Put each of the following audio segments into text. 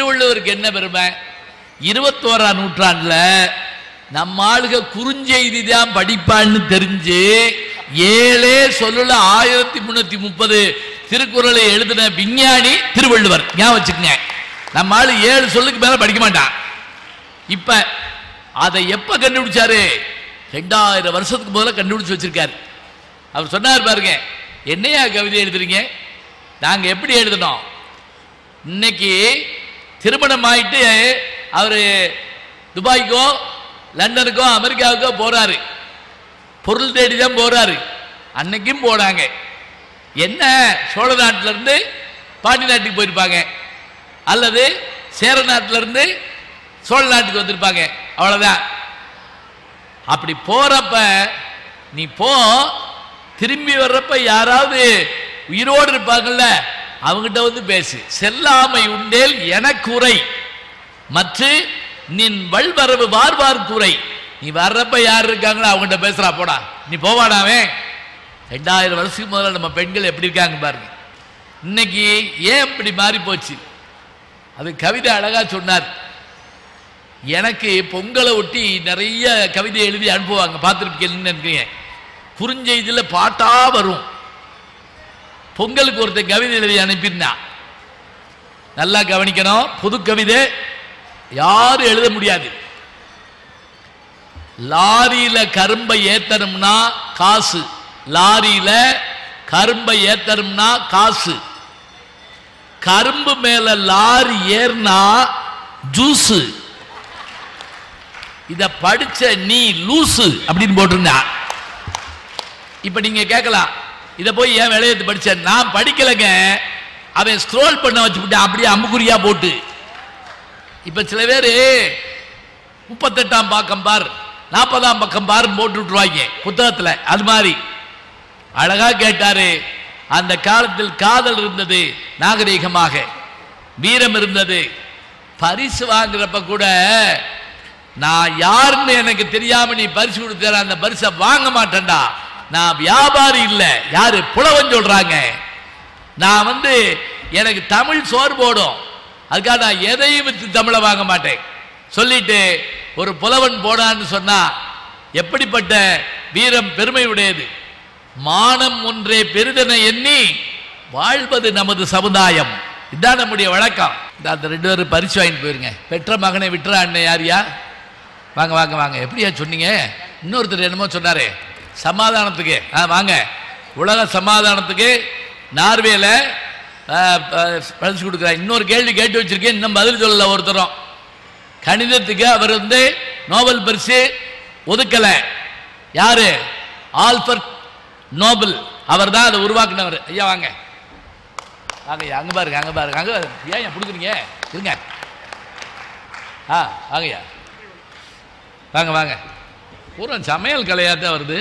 திருவள்ளுவருக்கு என்ன பெருமை? 21ஆம் நூற்றாண்டுல நம்ம ஆளுக குறுஞ்செய்தி தான் படிப்பான்னு தெரிஞ்சு 7 சொல்லுல 1330 திருக்குறளை எழுதின விஞ்ஞானி திருவள்ளுவர். ஞாபகம் வச்சுக்கங்க. நம்ம ஆளு 7 சொல்லுக்கு மேல படிக்க மாட்டான். இப்ப அதை எப்ப கண்டுபிடிச்சாரு? 2000 வருஷத்துக்கு முதல்ல கண்டுபிடிச்சு வச்சிருக்காரு. அவர் சொன்னார் பாருங்க, என்னையா கவிதை எழுதுறீங்க? நாங்க எப்படி எழுதணும்? இன்னைக்கு திருமணம் ஆயிட்டு அவரு துபாய்க்கோ லண்டனுக்கோ அமெரிக்காவுக்கோ போறாரு, பொருள் தேடி தான் போறாரு. அன்னைக்கும் போனாங்க. என்ன, சோழ நாட்டில இருந்து பாண்டி நாட்டுக்கு போயிருப்பாங்க, அல்லது சேர நாட்டில இருந்து சோழ நாட்டுக்கு வந்திருப்பாங்க. அவ்வளவுதான். அப்படி போறப்ப நீ போ, திரும்பி வர்றப்ப யாராவது உயிரோடு இருப்பாங்கல்ல, அவங்கிட்ட வந்து பேசு. செல்லாமை உண்டேல் எனக்கு உரை மற்ற நின் வல்வரவு வார்வார் கூரை. நீ வர்றப்ப யார் இருக்காங்களோ அவங்ககிட்ட பேசுறா, போடா. நீ போவாடாவே. 2000 வருஷத்துக்கு முதல்ல நம்ம பெண்கள் எப்படி இருக்காங்க பாருங்க. இன்னைக்கு ஏன் இப்படி மாறி போச்சு? அது கவிதை அழகா சொன்னார். எனக்கு பொங்கலை ஒட்டி நிறைய கவிதை எழுதி அனுப்புவாங்க, பார்த்துருப்பீங்க. குறுஞ்செய்தியில் பாட்டா வரும். பொங்கலுக்கு ஒருத்தர் கவிதை எழுதி அனுப்பியிருந்தான். நல்லா கவனிக்கணும், புது கவிதை யாரும் எழுத முடியாது. லாரியில கரும்பை ஏத்தணும்னா காசு, லாரியில கரும்பை ஏத்தணும்னா காசு. கரும்பு மேல லாரி ஏறினா ஜூஸ். இத படிச்ச நீ லூசு அப்படின்னு போட்டிருந்தா. இப்ப நீங்க கேட்கலாம், இத போய் ஏன் விளையாட்டு படிச்ச? நான் படிக்கலங்க, அவன் ஸ்க்ரோல் பண்ண வச்சுக்கிட்டான் அப்படியே அம்புக்குறியா போட்டு. இப்ப சில பேர் 38ஆம் பக்கம் பார், 40ஆம் பக்கம் பார் போட்டு விட்டுருவாங்க புத்தகத்துல. அது மாதிரி அழகா கேட்டாரு. அந்த காலத்தில் காதல் இருந்தது, நாகரீகமாக வீரம் இருந்தது. பரிசு வாங்குறப்ப கூட நான் யாருன்னு எனக்கு தெரியாம நீ பரிசு கொடுத்த, அந்த பரிசை வாங்க மாட்டேன்டா. நான் வியாபாரி இல்ல, யாரு புலவன் சொல்றாங்க. நான் எனக்கு தமிழ் சோறு போடும், அதுக்காக நான் எதையும் வித்து தமிழை வாங்க மாட்டேன் சொல்லிட்டு ஒரு புலவன் போடான்னு சொன்னா எப்படிப்பட்ட வீரம், பெருமை உடையது. மானம் ஒன்றே பெரிதென எண்ணி வாழ்வது நமது சமுதாயம். இதுதான் நம்முடைய வழக்கம். அந்த 2 பேரும் பரிசு வாங்கிட்டு போயிருங்க. பெற்ற மகனை விட்டுற அண்ணன் யாரியா? வாங்க வாங்க வாங்க. எப்படியா சொன்னீங்க? இன்னொருத்தர் என்னமோ சொன்னாரு, சமாதானத்துக்கு. வாங்க, உலக சமாதானத்துக்கு நார்வேல பரிசு கொடுக்குறாங்க. இன்னொரு கேள்வி கேட்டு வச்சிருக்கேன், இன்னும் பதில் சொல்லல ஒருத்தரும். கணிதத்துக்கு அவர் நோபல் பரிசு ஒதுக்கல. யாரு? Albert Nobel. அவர் தான் அதை உருவாக்குனவர். ஐயா வாங்க வாங்க, அங்க பாருங்க, அங்க பாருங்க. அங்க ஏன் கொடுக்குறீங்க? இருங்க. வாங்கய்யா, வாங்க வாங்க. பூரா சமையல் கலையாத்தான் வருது.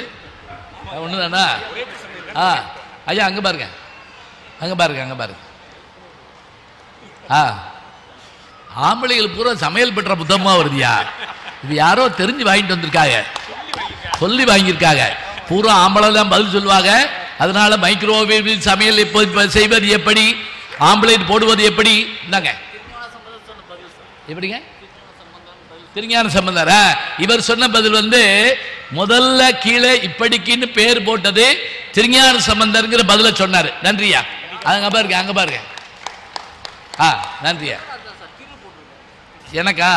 ஒன்று தானா? ஐயா அங்கே பாருங்க, அங்கே பாருங்க, அங்கே பாருங்க. ஆம்பளைகள் பூரா சமையல் பெற்ற புத்தகமாக வருதியா? இது யாரோ தெரிஞ்சு வாங்கிட்டு வந்திருக்காங்க, சொல்லி வாங்கியிருக்காங்க. பூரா ஆம்பளை தான் பதில் சொல்லுவாங்க. அதனால மைக்ரோவேவில் சமையல் எப்போது செய்வது எப்படி, ஆம்பளைட் போடுவது எப்படி? இந்தாங்க. எப்படிங்க? திருஞான சம்பந்தர். இவர் சொன்ன பதில் முதல்ல கீழே இப்படிக்குன்னு பேர் போட்டது திருஞான சம்பந்தர்ங்கிற பதில சொன்னாரு. நன்றியா. அங்க பாருங்க, அங்க பாருங்க. நன்றியா. எனக்கா?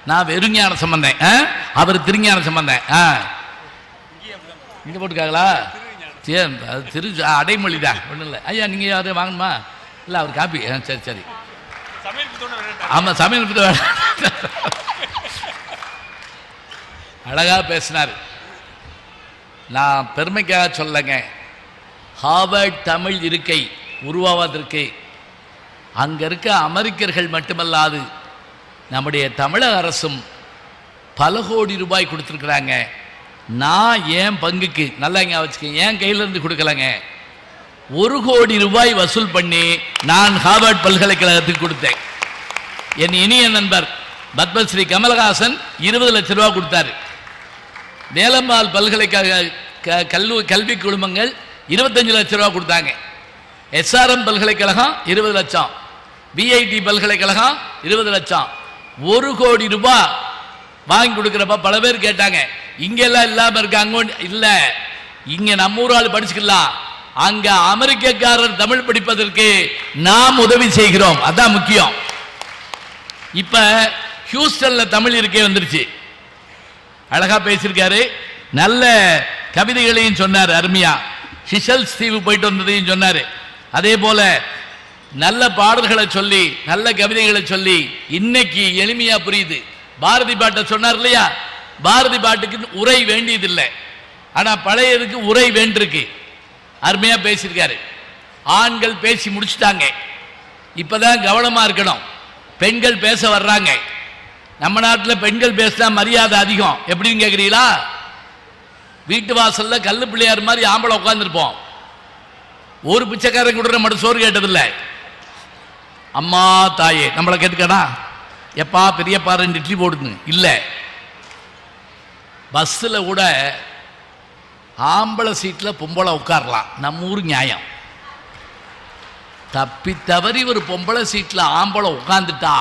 நான் வெறுஞான சம்பந்தன், அவர் திருஞான சம்பந்தன். இங்க போட்டுக்காங்களா? திரு அடைமொழி தான், ஒன்றும் இல்லை. ஐயா நீங்க யாரும் வாங்கணுமா? இல்லை, அவர் காப்பி. சரி சரி. ஆமா, சமையல் அழகா பேசினார். நான் பெருமைக்காக சொல்லங்க. ஹார்வர்ட் தமிழ் இருக்கை உருவாவதற்கு அங்க இருக்க அமெரிக்கர்கள் மட்டுமல்லாது நம்முடைய தமிழக அரசும் பல கோடி ரூபாய் கொடுத்துருக்குறாங்க. நான் என் பங்குக்கு, நல்லா இங்க வச்சுக்க, என் கையிலிருந்து கொடுக்கலங்க, 1 கோடி ரூபாய் வசூல் பண்ணி நான் ஹார்வர்ட் பல்கலைக்கழகத்துக்கு கொடுத்தேன். என் இனிய நண்பர் பத்மஸ்ரீ கமலஹாசன் 20 லட்சம் ரூபாய் கொடுத்தாரு. வேலம்மாள் பல்கலைக்கழக கல்வி குழுமங்கள் 25 லட்சம் ரூபாய் கொடுத்தாங்க. SRM பல்கலைக்கழகம் 20 லட்சம், பிஐடி பல்கலைக்கழகம் 20 லட்சம். 1 கோடி ரூபாய் வாங்கி கொடுக்குறப்ப பல பேர் கேட்டாங்க, இங்கெல்லாம் இல்லாம இருக்காங்க. இல்ல, இங்க நம்ம ஊரால் படிச்சுக்கலாம், அங்க அமெரிக்கக்காரர் தமிழ் படிப்பதற்கு நாம் உதவி செய்கிறோம். அதான் முக்கியம். இப்ப ஹியூஸ்டன்ல தமிழ் இருக்கே வந்துருச்சு. அழகா பேசியிருக்காரு, நல்ல கவிதைகளையும் சொன்னார், அருமையா. ஷிஷல்ஸ் தீவு போயிட்டு வந்ததையும் சொன்னாரு. அதே போல நல்ல பாடல்களை சொல்லி நல்ல கவிதைகளை சொல்லி இன்னைக்கு எளிமையா புரியுது. பாரதி பாட்டை சொன்னார் இல்லையா, பாரதி பாட்டுக்கு உரை வேண்டியதில்லை, ஆனா பழையதுக்கு உரை வேண்டிருக்கு. அருமையா பேசியிருக்காரு. ஆண்கள் பேசி முடிச்சுட்டாங்க, இப்பதான் கவனமா இருக்கணும். பெண்கள் பேச வர்றாங்க. நம்ம நாட்டில் பெண்கள் பேசினா மரியாதை அதிகம். எப்படின்னு கேட்குறீங்களா? வீட்டு வாசல்ல கல்லு பிள்ளையார் மாதிரி ஆம்பளை உட்காந்துருப்போம். ஒரு பிச்சைக்காரன் கூட மட்டும் சோறு கேட்டதில்லை. அம்மா தாயே நம்மளை கேட்டுக்கடா, எப்பா பெரியப்பா 2 இட்லி போடுங்க. இல்லை, பஸ்ஸில் கூட ஆம்பளை சீட்டில் பொம்பளை உட்காரலாம். நம்ம ஊர் நியாயம். தப்பி தவறி ஒரு பொம்பளை சீட்டில் ஆம்பளை உட்காந்துட்டா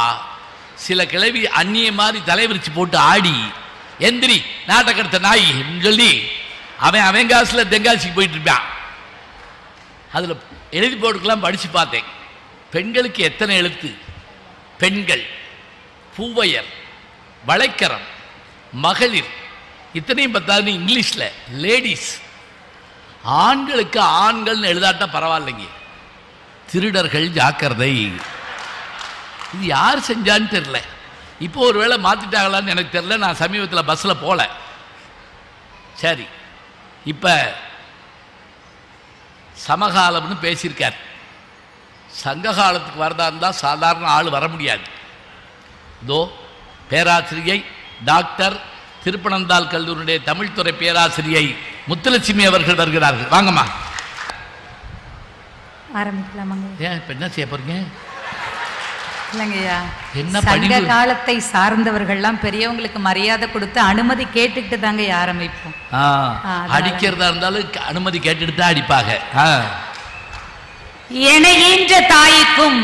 சில கிளவி அந்நிய மாதிரி தலைவிரிச்சு போட்டு ஆடி எந்திரி நாட்டக்கடுத்த நாய் சொல்லி அவன் காசுல தென்காசிக்கு போயிட்டு இருப்பான். அதில் எழுதி போட்டுக்கெல்லாம் படித்து பார்த்தேன். பெண்களுக்கு எத்தனை எழுத்து? பெண்கள், பூவையர், வளைக்கரம், மகளிர், இத்தனையும் பார்த்தாலும் இங்கிலீஷில் லேடிஸ். ஆண்களுக்கு ஆண்கள்னு எழுதாட்டா பரவாயில்லைங்க. திருடர்கள் ஜாக்கிரதை. இது யார் செஞ்சான்னு தெரியல. இப்போ ஒரு வேளை மாற்றிட்டாங்களான்னு எனக்கு தெரியல. நான் சமீபத்தில் பஸ்ஸில் போகல. சரி, இப்போ சமகாலம்னு பேசியிருக்கார். சங்க காலத்துக்கு வரதா இருந்தால் சாதாரண ஆள் வர முடியாது. இதோ பேராசிரியை டாக்டர் திருப்பனந்தாள் கல்லூரியுடைய தமிழ்துறை பேராசிரியை முத்துலட்சுமி அவர்கள் வருகிறார்கள். வாங்கம்மா. ஆரம்பிக்கலாமாங்க? ஏன் இப்போ என்ன செய்ய போறீங்க? இல்லைங்கய்யா, சங்க காலத்தை சார்ந்தவர்கள்லாம் பெரியவங்களுக்கு மரியாதை கொடுத்து அனுமதி கேட்டுக்கிட்டு தாங்க ஆரம்பிப்போம். அடிக்கிறதா இருந்தாலும் அனுமதி கேட்டுட்டு தான் அடிப்பாங்க. எனையேன்ற தாய்க்கும்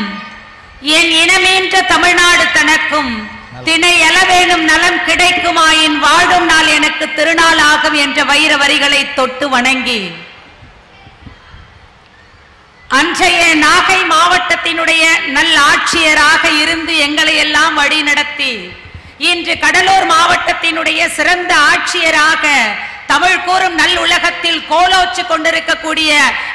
என் இனமேன்ற தமிழ்நாடு தனக்கும் திணை எழவேணும் நலம் கிடைக்குமாயின் வாழும் நாள் எனக்கு திருநாள் ஆகும் என்ற வைர வரிகளை தொட்டு வணங்கி அன்றைய நாகை மாவட்டத்தினுடைய நல்ல ஆட்சியராக இருந்து எங்களை எல்லாம் வழி நடத்தி இன்று கடலூர் மாவட்டத்தினுடைய சிறந்த ஆட்சியராக தமிழ் கூறும் நல் உலகத்தில் கோலோச்சு கொண்டிருக்கக்கூடிய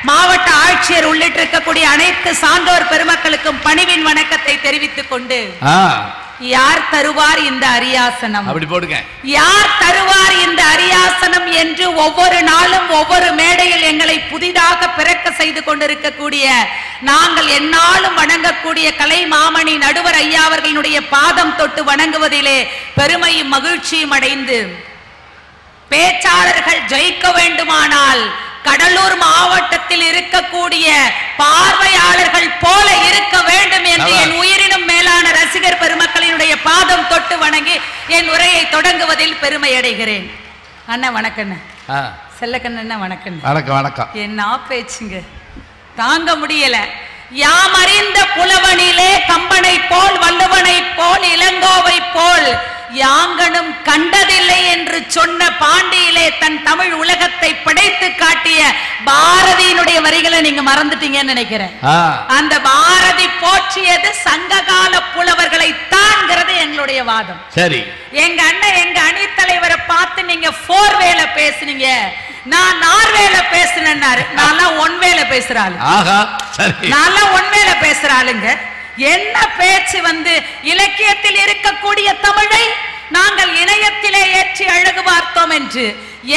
மாவட்ட ஆட்சியர் உள்ளிட்டிருக்கக்கூடிய அனைத்து சான்றோர் பெருமக்களுக்கும் பணிவின் வணக்கத்தை தெரிவித்துக் கொண்டு, யார் தருவார் இந்த அரியாசனம், அப்படி போடுங்க, யார் தருவார் இந்த அரியாசனம் என்று ஒவ்வொரு நாளும் ஒவ்வொரு மேடையில் எங்களை புதிதாக பிறக்க செய்து கொண்டிருக்கக்கூடிய நாங்கள் எந்நாளும் வணங்கக்கூடிய கலை மாமணி நடுவர் ஐயா அவர்களுடைய பாதம் தொட்டு வணங்குவதிலே பெருமையும் மகிழ்ச்சியும் அடைந்து, பேச்சாளர்கள் ஜெயிக்க வேண்டுமானால் கடலூர் மாவட்டத்தில் இருக்கக்கூடிய பார்வையாளர்கள் போல இருக்க வேண்டும் என்று என் உயிரினும் மேலான ரசிகர் பெருமக்களினுடைய பாதம் தொட்டு வணங்கி என் உரையை தொடங்குவதில் பெருமை அடைகிறேன். அண்ணா வணக்கம். செல்லக்கண்ணா வணக்கம். வணக்கம் வணக்கம். என்ன பேச்சுங்க, தாங்க முடியல. யாம் அறிந்த புலவனிலே கம்பனை போல் வள்ளுவனை போல் இளங்கோவை போல் யாங்கனும் கண்டதில்லை என்று சொன்ன பாண்டியிலே தன் தமிழ் உலகத்தை படைத்து காட்டிய பாரதியினுடைய வரிகளை நீங்க மறந்துட்டீங்கன்னு நினைக்கிறேன். அந்த பாரதி போற்றியது சங்ககால புலவர்களை தான்ங்கிறது எங்களுடைய வாதம். சரி, எங்க அண்ணன் எங்க அணி தலைவரை பார்த்து நீங்க 4 வேளை பேசுனீங்க, நான் 4 வேளை பேசுனேன்னாரு. நான் 1 வேளை பேசுறாள். நான் 1 வேளை பேசுறாளுங்க. என்ன பேச்சு இலக்கியத்தில் இருக்கக்கூடிய தமிழை நாங்கள் இணையத்திலே ஏற்றி அழகு பார்த்தோம் என்று.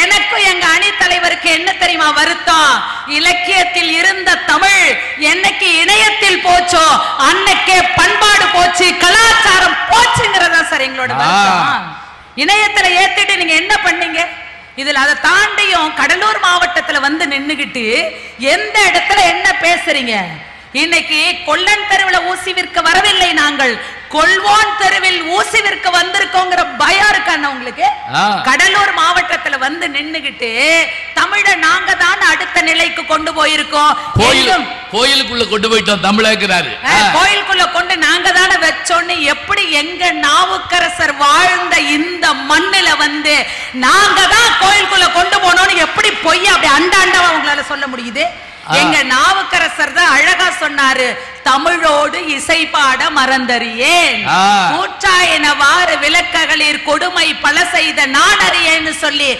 எனக்கும் எங்க அணி தலைவருக்கு என்ன தெரியுமா வருத்தம்? இலக்கியத்தில் இருந்த தமிழ் என்னைக்கு இணையத்தில் போச்சோ அன்னைக்கே பண்பாடு போச்சு, கலாச்சாரம் போச்சுங்கிறதா சார் எங்களோட வருத்தம். இணையத்துல ஏத்திட்டு நீங்க என்ன பண்ணீங்க? இதுல அதை தாண்டியும் கடலூர் மாவட்டத்துல நின்னுகிட்டு எந்த இடத்துல என்ன பேசுறீங்க? இன்னைக்கு கொல்லன் தெருவில் ஊசி விற்க வரவில்லை, நாங்கள் கொள்வோன் தெருவில் ஊசி விற்க வந்திருக்கோங்கிற பயம் இருக்கான உங்களுக்கு? கடலூர் மாவட்டத்துல நின்னுகிட்டு தமிழை நாங்க தான் அடுத்த நிலைக்கு கொண்டு போயிருக்கோம். கோயிலுக்குள்ள கொண்டு போயிட்டோம் தமிழாக்குறாரு. கோயிலுக்குள்ள கொண்டு நாங்க தானே வச்சோன்னு எப்படி எங்க நாவுக்கரசர் வாழ்ந்த இந்த மண்ணில வந்து நாங்க தான் கோயிலுக்குள்ள கொண்டு போனோம்னு எப்படி பொய் அப்படி அண்டாண்டவா உங்களால சொல்ல முடியுது? எங்க நாவுக்கரசர் தான் அழகா சொன்னாரு, தமிழோடு இசை பாட மறந்தறியேன், கூற்றாயினவாறு விளக்ககளில் கொடுமை பல செய்த நானறியேன்னு சொல்லி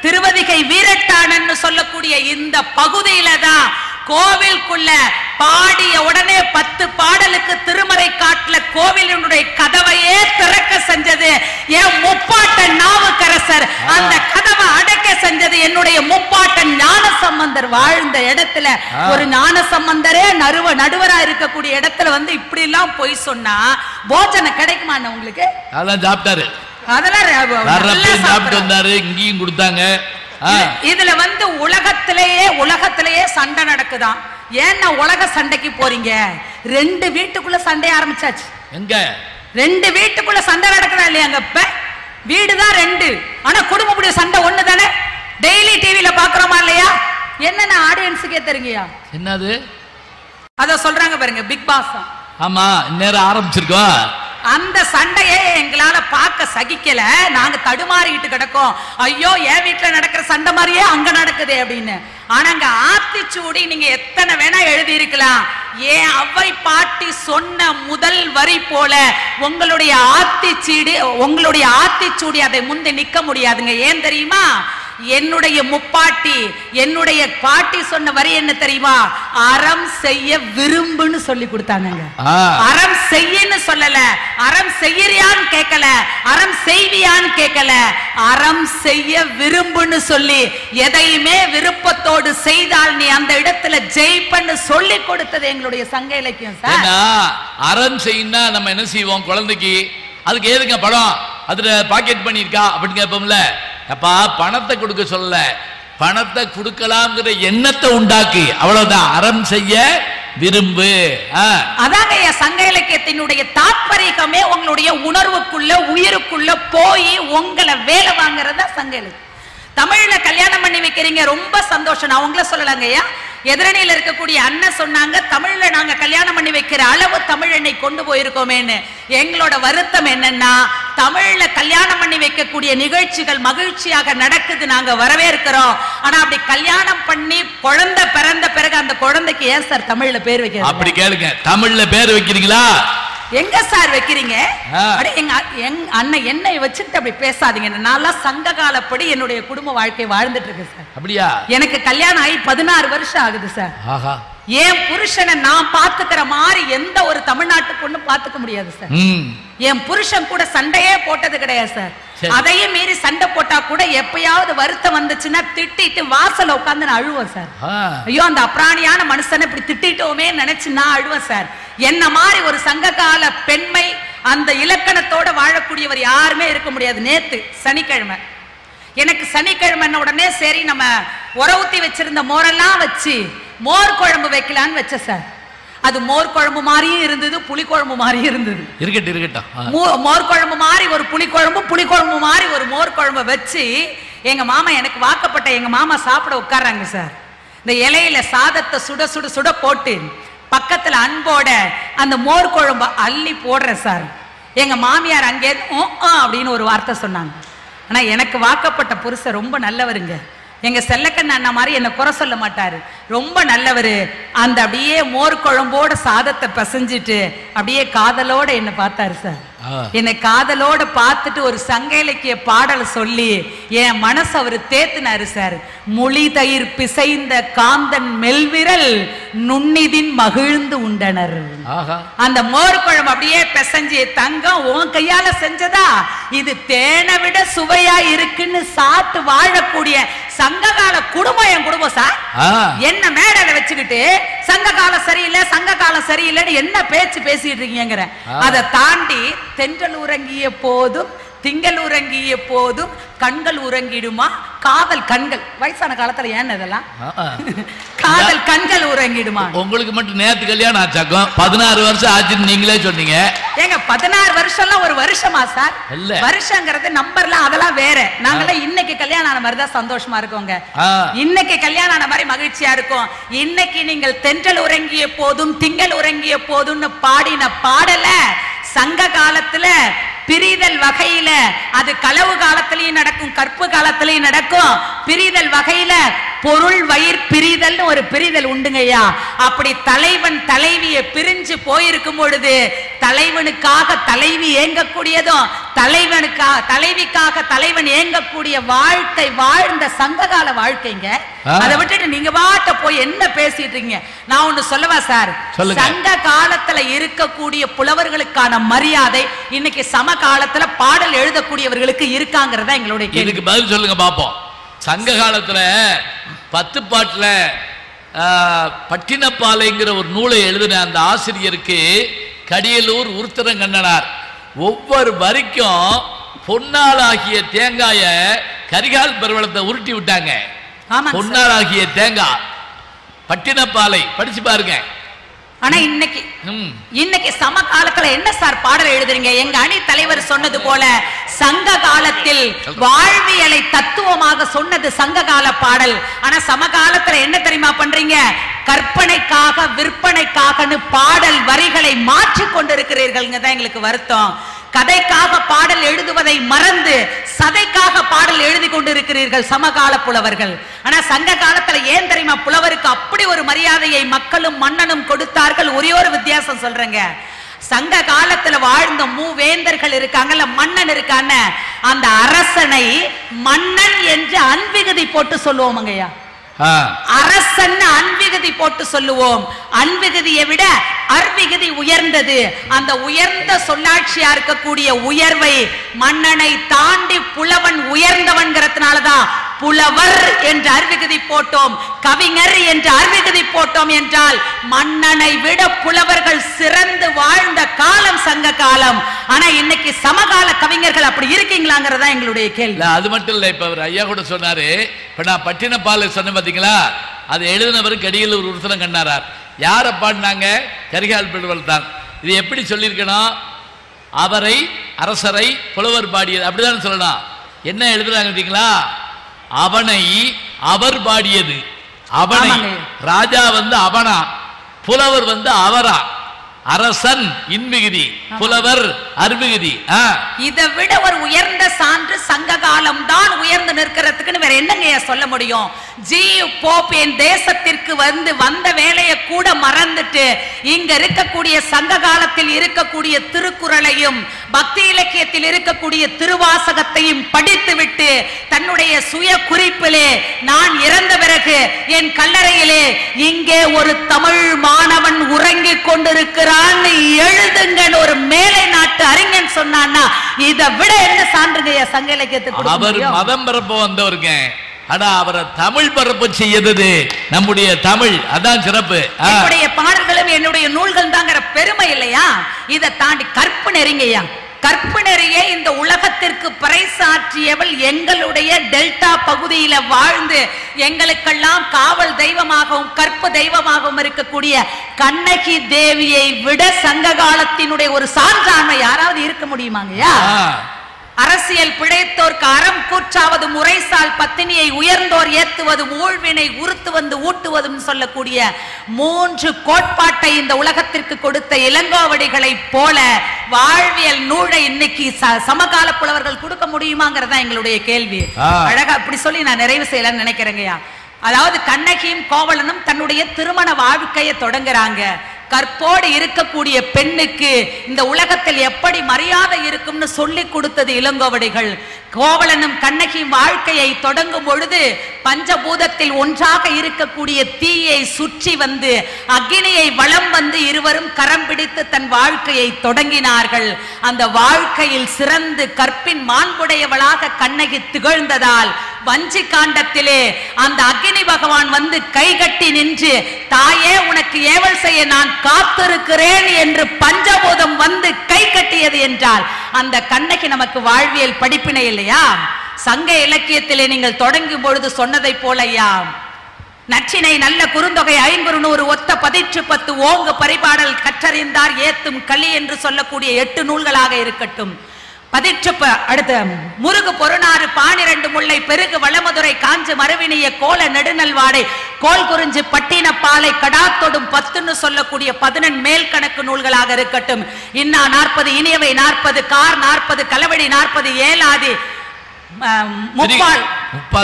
திருவதிகை வீரட்டானன்னு சொல்லக்கூடிய இந்த பகுதியில தான் கோவிலுக்குள்ள பாடிய உடனே 10 பாடலுக்கு திருமறை காட்டுல கோவிலினுடைய கதவையே திறக்க செஞ்சது என் முப்பாட்டன் நாவுக்கரசர். அந்த கதவை அடைக்க செஞ்சது என்னுடைய முப்பாட்டன் ஞானசம்பந்தர் வாழ்ந்த இடத்துல. ஒரு ஞானசம்பந்தரே நடுவரா இருக்கக்கூடிய இடத்துல வந்து இப்படி எல்லாம் போய் சொன்னா போஜனம் கிடைக்குமா உங்களுக்கு? அதெல்லாம் சாப்பிட்டாரு, அதெல்லாம் சாப்பிட்டு வந்தாரு, இங்கேயும் கொடுத்தாங்க. இதுல வந்து உலகத்திலேயே சண்டை நடக்குதான். ஏன்னா உலக சண்டைக்கு போறீங்க? 2 வீட்டுக்குள்ள சண்டை ஆரம்பிச்சாச்சு. எங்க 2 வீட்டுக்குள்ள சண்டை நடக்குதா இல்லையாங்க? இப்ப வீடுதான் 2, ஆனா குடும்பப்புடைய சண்டை ஒண்ணு தானே. டெய்லி டிவில பாக்குறோமா இல்லையா? என்னென்ன ஆடியன்ஸுக்கே தெரியுங்கயா? என்னது அத சொல்றாங்க பாருங்க, பிக் பாஸ். ஆமா, நேரம் ஆரம்பிச்சிருக்கோம். அந்த சண்டையே எங்களால பார்க்க சகிக்கல. நாங்க தடுமாறிட்டு கிடக்கோம். ஐயோ, என் வீட்டுல நடக்கிற சண்டை மாதிரியே அங்க நடக்குது அப்படின்னு. ஆனா அங்க ஆத்திச்சூடி நீங்க எத்தனை வேணா எழுதி இருக்கலாம். ஏன் அவ்வை பாட்டி சொன்ன முதல் வரி போல உங்களுடைய ஆத்திச்சூடி அதை முந்தி நிக்க முடியாதுங்க. ஏன் தெரியுமா? என்னுடைய முப்பாட்டி, என்னுடைய பாட்டி சொன்ன வரி என்ன தெரியுமா? அறம் செய்ய விரும்புன்னு சொல்லி கொடுத்தாங்க. அறம் செய்யன்னு சொல்லல, அறம் செய்யறியான்னு கேட்கல, அறம் செய்வியான்னு கேட்கல, அறம் செய்ய விரும்புன்னு சொல்லி எதையுமே விருப்பத்தோடு செய்தால் நீ அந்த இடத்துல ஜெயிப்பன்னு சொல்லி கொடுத்தது எங்களுடைய சங்க இலக்கியம் சார். அறம் செய்யினா நம்ம என்ன செய்வோம்? குழந்தைக்கு அதுக்கு ஏதுங்க படம், அதுல பாக்கெட் பண்ணிருக்கா அப்படின்னு கேட்போம்ல. அப்பா பணத்தை கொடுக்க சொல்ல, பணத்தை கொடுக்கலாம்ங்கிற எண்ணத்தை உண்டாக்கி, அவ்வளவுதான். அறம் செய்ய விரும்பு. அதாங்க சங்க இலக்கியத்தினுடைய தாத்பரியமே. உங்களுடைய உணர்வுக்குள்ள உயிருக்குள்ள போய் உங்களை வேலை வாங்குறதா சங்க இலக்கியம். தமிழ்ல கல்யாணம் பண்ணி வைக்கிறீங்க, ரொம்ப சந்தோஷம். நான் உங்களை சொல்லலாங்கய்யா. எதிரணியில இருக்கக்கூடிய அண்ணன் சொன்னாங்க, தமிழ்ல நாங்க கல்யாணம் பண்ணி வைக்கிற அளவு தமிழனை கொண்டு போயிருக்கோமேன்னு. எங்களோட வருத்தம் என்னன்னா, தமிழ்ல கல்யாணம் பண்ணி வைக்கக்கூடிய நிகழ்ச்சிகள் மகிழ்ச்சியாக நடக்குது, நாங்க வரவேற்கிறோம். ஆனா அப்படி கல்யாணம் பண்ணி குழந்தை பிறந்த பிறகு அந்த குழந்தைக்கு ஏன் சார் தமிழ்ல பேர் வைக்கிறீங்க? அப்படி கேளுங்க, தமிழ்ல பேர் வைக்கிறீங்களா? எங்க சார் வைக்கிறீங்க? அண்ணன் என்னை வச்சுட்டு அப்படி பேசாதீங்க. நல்லா சங்க காலப்படி என்னுடைய குடும்ப வாழ்க்கை வாழ்ந்துட்டு இருக்கு சார். அப்படியா? எனக்கு கல்யாணம் ஆகி 16 வருஷம் ஆகுது சார். என் புருஷனை நான் பாத்துக்கிற மாதிரி எந்த ஒரு தமிழ்நாட்டு பொண்ணு பாத்துக்க முடியாது சார். என் புருஷன் கூட சண்டையே போட்டது கிடையாது சார். அதையும் மீறி சண்டை போட்டா கூட எப்பயாவது வருத்தம் வந்துச்சுன்னா திட்டிட்டு வாசல்ல உட்கார்ந்து நான் அழுவேன் சார். ஐயோ, அந்த அப்ராணியான மனுஷனை இப்படி திட்டிட்டோமே நினைச்சு நான் அழுவேன் சார். என்ன மாதிரி ஒரு சங்ககால பெண்மை அந்த இலக்கணத்தோட வாழக்கூடியவர் யாருமே இருக்க முடியாது. நேத்து சனிக்கிழமை, எனக்கு சனிக்கிழமை உடனே சரி நம்ம உரவுத்தி வச்சிருந்த மோரெல்லாம் வச்சு மோர் குழம்பு வைக்கலான்னு வச்ச சார். அது மோர் குழம்பு மாதிரியும் இருந்தது, புளிக்குழம்பு மாதிரியும் இருந்தது. மோர் குழம்பு மாதிரி ஒரு புளிக்குழம்பு, புளிக்குழம்பு மாதிரி ஒரு மோர் குழம்பு வச்சு எங்க மாமா, எனக்கு வாக்கப்பட்ட எங்க மாமா சாப்பிட உட்கார்றாங்க சார். இந்த இலையில சாதத்தை சுட சுட சுட போட்டு பக்கத்துல அன்போட அந்த மோர் குழம்பு அள்ளி போடுறேன் சார். எங்க மாமியார் அங்கே அப்படின்னு ஒரு வார்த்தை சொன்னாங்க. ஆனா எனக்கு வாக்கப்பட்ட புருஷன் ரொம்ப நல்லவருங்க. எங்க செல்லக்கண்ண அண்ணா மாதிரி என்ன குறை சொல்ல மாட்டாரு, ரொம்ப நல்லவரு. அந்த அப்படியே மோர் குழம்போட சாதத்தை பசஞ்சிட்டு அப்படியே காதலோட என்ன பார்த்தாரு சார். என்னை காதலோட பார்த்துட்டு ஒரு சங்க இலக்கிய பாடல் சொல்லி என் மனசு அவரு தேத்துனாரு சார். மொழி தயிர் பிசைந்த காந்தன் மெல்விரல் நுண்ணிதின் மகிழ்ந்து உண்டனர். அந்த மோர் குழம்பு அப்படியே பிசைஞ்சு, தங்கம் உன் கையால செஞ்சதா, இது தேனை விட சுவையா இருக்குன்னு சாப்பிட்டு வாழக்கூடிய சங்ககால குடும்பம் என் குடும்பம் சார். என்ன மேடையில வச்சுக்கிட்டு சங்க காலம் சரியில்லை, சங்க காலம் சரியில்லைன்னு என்ன பேச்சு பேசிட்டு இருக்கீங்க? அதை தாண்டி தென்றல் உறங்கிய போதும் திங்கள் உறங்கிய போதும் கண்கள் உறங்கிடுமா, காதல் கண்கள். வயசான காலத்துல ஏன் இதெல்லாம் காதல் கண்கள் உறங்கிடுமா? உங்களுக்கு மட்டும் நேத்து கல்யாணம் ஆச்சாக்கும், 16 வருஷம் ஆச்சுன்னு நீங்களே சொன்னீங்க. ஏங்க 16 வருஷம்லாம் ஒரு வருஷமா சார்? இல்ல, வருஷங்கிறது நம்பர்லாம் அதெல்லாம் வேற. நாங்களாம் இன்னைக்கு கல்யாணம் ஆன மாதிரி தான் சந்தோஷமா இருக்கோங்க. இன்னைக்கு கல்யாணம் ஆன மாதிரி மகிழ்ச்சியா இருக்கும். இன்னைக்கு நீங்கள் தென்றல் உறங்கிய போதும் திங்கள் உறங்கிய போதும்னு பாடின பாடல சங்க காலத்துல பிரிதல் வகையில, அது களவு காலத்திலையும் நடக்கும், கற்பு காலத்திலையும் நடக்கும். பிரிதல் வகையில பொருள் வயிர் பிரிதல் ஒரு பிரிதல் உண்டுங்கய்யா. அப்படி தலைவன் தலைவியை பிரிஞ்சு போயிருக்கும் பொழுது தலைவனுக்காக தலைவி ஏங்கக்கூடியதும், தலைவிக்காக தலைவன் ஏங்கக்கூடிய வாழ்க்கை வாழ்ந்த சங்ககால வாழ்க்கைங்க. அதை விட்டுட்டு நீங்க பாட்ட போய் என்ன பேசிட்டு இருக்கீங்க? நான் ஒண்ணு சொல்லவா சார்? சங்க காலத்துல இருக்கக்கூடிய புலவர்களுக்கான மரியாதை இன்னைக்கு சம காலத்துல பாடல் எழுதக்கூடியவர்களுக்கு இருக்காங்கிறதா எங்களுடைய கேள்வி. இதுக்கு பதில் சொல்லுங்க பாப்போம். சங்க காலத்துல 10 பாட்டுல பட்டினப்பாலைங்கிற ஒரு நூலை எழுதின அந்த ஆசிரியருக்கு கடியலூர் உருத்திரங்கண்ணனார் ஒவ்வொரு வரிக்கும் பொன்னாளாகிய தேங்காய கரிகால் பெருவளத்தை உருட்டி விட்டாங்க. பொன்னாளாகிய தேங்காய் பட்டினப்பாலை படிச்சு பாருங்க. ஆனா இன்னைக்கு சம காலத்துல என்ன சார் பாடல் எழுதுறீங்க? எங்க அணி தலைவர் சொன்னது போல சங்க காலத்தில் வாழ்வியலை தத்துவமாக சொன்னது சங்க கால பாடல். ஆனா சமகாலத்துல என்ன தெரியுமா பண்றீங்க? கற்பனைக்காக விற்பனைக்காக பாடல் வரிகளை மாற்றிக் கொண்டிருக்கிறீர்கள். தான் எங்களுக்கு வருத்தம். கதைக்காக பாடல் எழுதுவதை மறந்து சதைக்காக பாடல் எழுதி கொண்டிருக்கிறீர்கள் சமகால புலவர்கள். ஆனா சங்க காலத்துல ஏன் தெரியுமா புலவருக்கு அப்படி ஒரு மரியாதையை மக்களும் மன்னனும் கொடுத்தார்கள்? ஒரே ஒரு வித்தியாசம் சொல்றேங்க. சங்க காலத்துல வாழ்ந்த மூவேந்தர்கள் இருக்காங்கல்ல, மன்னன் இருக்கான, அந்த அரசனை மன்னன் என்று அன்விகுதி போட்டு சொல்லுவோம்ங்கய்யா. அரசன் அன்விகுதி போட்டு சொல்லுவோம். அன்விகுதியை விட அர்விகுதி உயர்ந்தது. அந்த உயர்ந்த சொல்லாட்சியா இருக்கக்கூடிய உயர்வை மன்னனை தாண்டி புலவன் உயர்ந்தவன்கிறதுனாலதான் புலவர் என்று அர்விகுதி போட்டோம், கவிஞர் என்று அர்விகுதி போட்டோம். என்றால் மன்னனை விட புலவர்கள் சிறந்து வாழ்ந்த காலம் சங்க காலம். ஆனா இன்னைக்கு சமகால கவிஞர்கள் அப்படி இருக்கீங்களாங்கிறதா எங்களுடைய கேள்வி. அது மட்டும் இல்ல, இப்ப ஐயா கூட சொன்னாரு, இப்ப நான் பட்டினப்பாலை சொன்ன பாத்தீங்களா, அது எழுதினவர் கடியலூர் உருத்திரங்கண்ணனார். யாரை பாடினாங்க? கரிகால் பெருவளை தான். இது எப்படி சொல்லியிருக்கணும்? அவரை அரசரை புலவர் பாடியது அப்படிதான் சொல்லணும். என்ன எழுதுறாங்க பார்த்தீங்களா? அவனை அவர் பாடியது. அவனை ராஜா வந்து அவனா, புலவர் வந்து அவரா. அரசன் இன்மிகுதி, புலவர் அர்மிகுதி. இதை விட ஒரு உயர்ந்த சான்று சங்க காலம் தான் உயர்ந்து நிற்கிறதுக்குன்னு வேற என்னங்க சொல்ல முடியும்? ஜி போப் என் தேசத்திற்கு வந்த வேலையை கூட மறந்துட்டு இங்க இருக்கக்கூடிய சங்க காலத்தில் இருக்கக்கூடிய திருக்குறளையும் பக்தி இலக்கியத்தில் இருக்கக்கூடிய திருவாசகத்தையும் படித்துவிட்டு தன்னுடைய சுய குறிப்பிலே நான் இறந்த பிறகு என் கல்லறையிலே இங்கே ஒரு தமிழ் மாணவன் உறங்கிக் கொண்டிருக்கிறான் எழுதுங்க ஒரு மேலை நாட்டு அறிஞன் சொன்னான்னா இதை விட என்ன சான்றுங்க சங்க இலக்கியத்துக்கு? அவர் மதம் பரப்ப வந்தவருங்க. ஆனா அவரை தமிழ் பரப்பு செய்யறது நம்முடைய தமிழ், அதான் சிறப்பு. என்னுடைய பாடல்களும் என்னுடைய நூல்கள் தாங்கிற பெருமை இல்லையா? இதை தாண்டி கற்பு நெறிங்கய்யா. கற்பு நெறியை இந்த உலகத்திற்கு பறைசாற்றியவள் எங்களுடைய டெல்டா பகுதியில வாழ்ந்து எங்களுக்கெல்லாம் காவல் தெய்வமாகவும் கற்பு தெய்வமாகவும் இருக்கக்கூடிய கண்ணகி தேவியை விட சங்க காலத்தினுடைய ஒரு சான்றாண்மை யாராவது இருக்க முடியுமாங்கய்யா? அரசியல் பிழைத்தோர்க்கு அறம் கூற்றாவது முறைசால் பத்தினியை உயர்ந்தோர் ஏத்துவது ஊழ்வினை உறுத்து வந்து ஊட்டுவதும் சொல்லக்கூடிய 3 கோட்பாட்டை இந்த உலகத்திற்கு கொடுத்த இளங்கோவடிகளை போல வாழ்வியல் நூலை இன்னைக்கு சமகால புலவர்கள் கொடுக்க முடியுமாங்கிறதா எங்களுடைய கேள்வி. அழகா அப்படி சொல்லி நான் நிறைவு செய்யலாம்னு நினைக்கிறேங்கய்யா. அதாவது கண்ணகியும் கோவலனும் தன்னுடைய திருமண வாழ்க்கையை தொடங்குறாங்க. கற்போடு இருக்கக்கூடிய பெண்ணுக்கு இந்த உலகத்தில் எப்படி மரியாதை இருக்கும்னு சொல்லி கொடுத்தது இளங்கோவடிகள். கோவலனும் கண்ணகியும் வாழ்க்கையை தொடங்கும் பொழுது பஞ்சபூதத்தில் ஒன்றாக இருக்கக்கூடிய தீயை சுற்றி வந்து அக்னியை வலம் வந்து இருவரும் கரம் பிடித்து தன் வாழ்க்கையை தொடங்கினார்கள். அந்த வாழ்க்கையில் சிறந்து கற்பின் மாண்புடையவளாக கண்ணகி திகழ்ந்ததால் வஞ்சி காண்டத்திலே அந்த அக்னி பகவான் வந்து கைகட்டி நின்று, தாயே உனக்கு ஏவல் செய்ய நான் காத்திருக்கிறேன் என்று பஞ்சபூதம் வந்து கை கட்டியது என்றால் அந்த கண்ணகி நமக்கு வாழ்வியல் படிப்பினை இல்லையா? சங்க இலக்கியத்திலே நீங்கள் தொடங்கும் பொழுது சொன்னதை போலையா, நற்றினை நல்ல குறுந்தொகை 500 ஒத்த 10 ஓங்கு பரிபாடல் கற்றறிந்தார் ஏத்தும் களி என்று சொல்லக்கூடிய 8 நூல்களாக இருக்கட்டும். அடுத்த முருகு பொருநாறு 12 முல்லை பெருகு வளமதுரை காஞ்சு மறுவினிய கோல நெடுநல்வாடை கோல் குறிஞ்சி பட்டினப்பாலை கடாத்தொடும் 10 சொல்லக்கூடிய 18 மேல் கணக்கு நூல்களாக இருக்கட்டும். இன்னா 40 இனியவை 40 கார் 40 கலவடி 40 ஏலாதி முப்பால்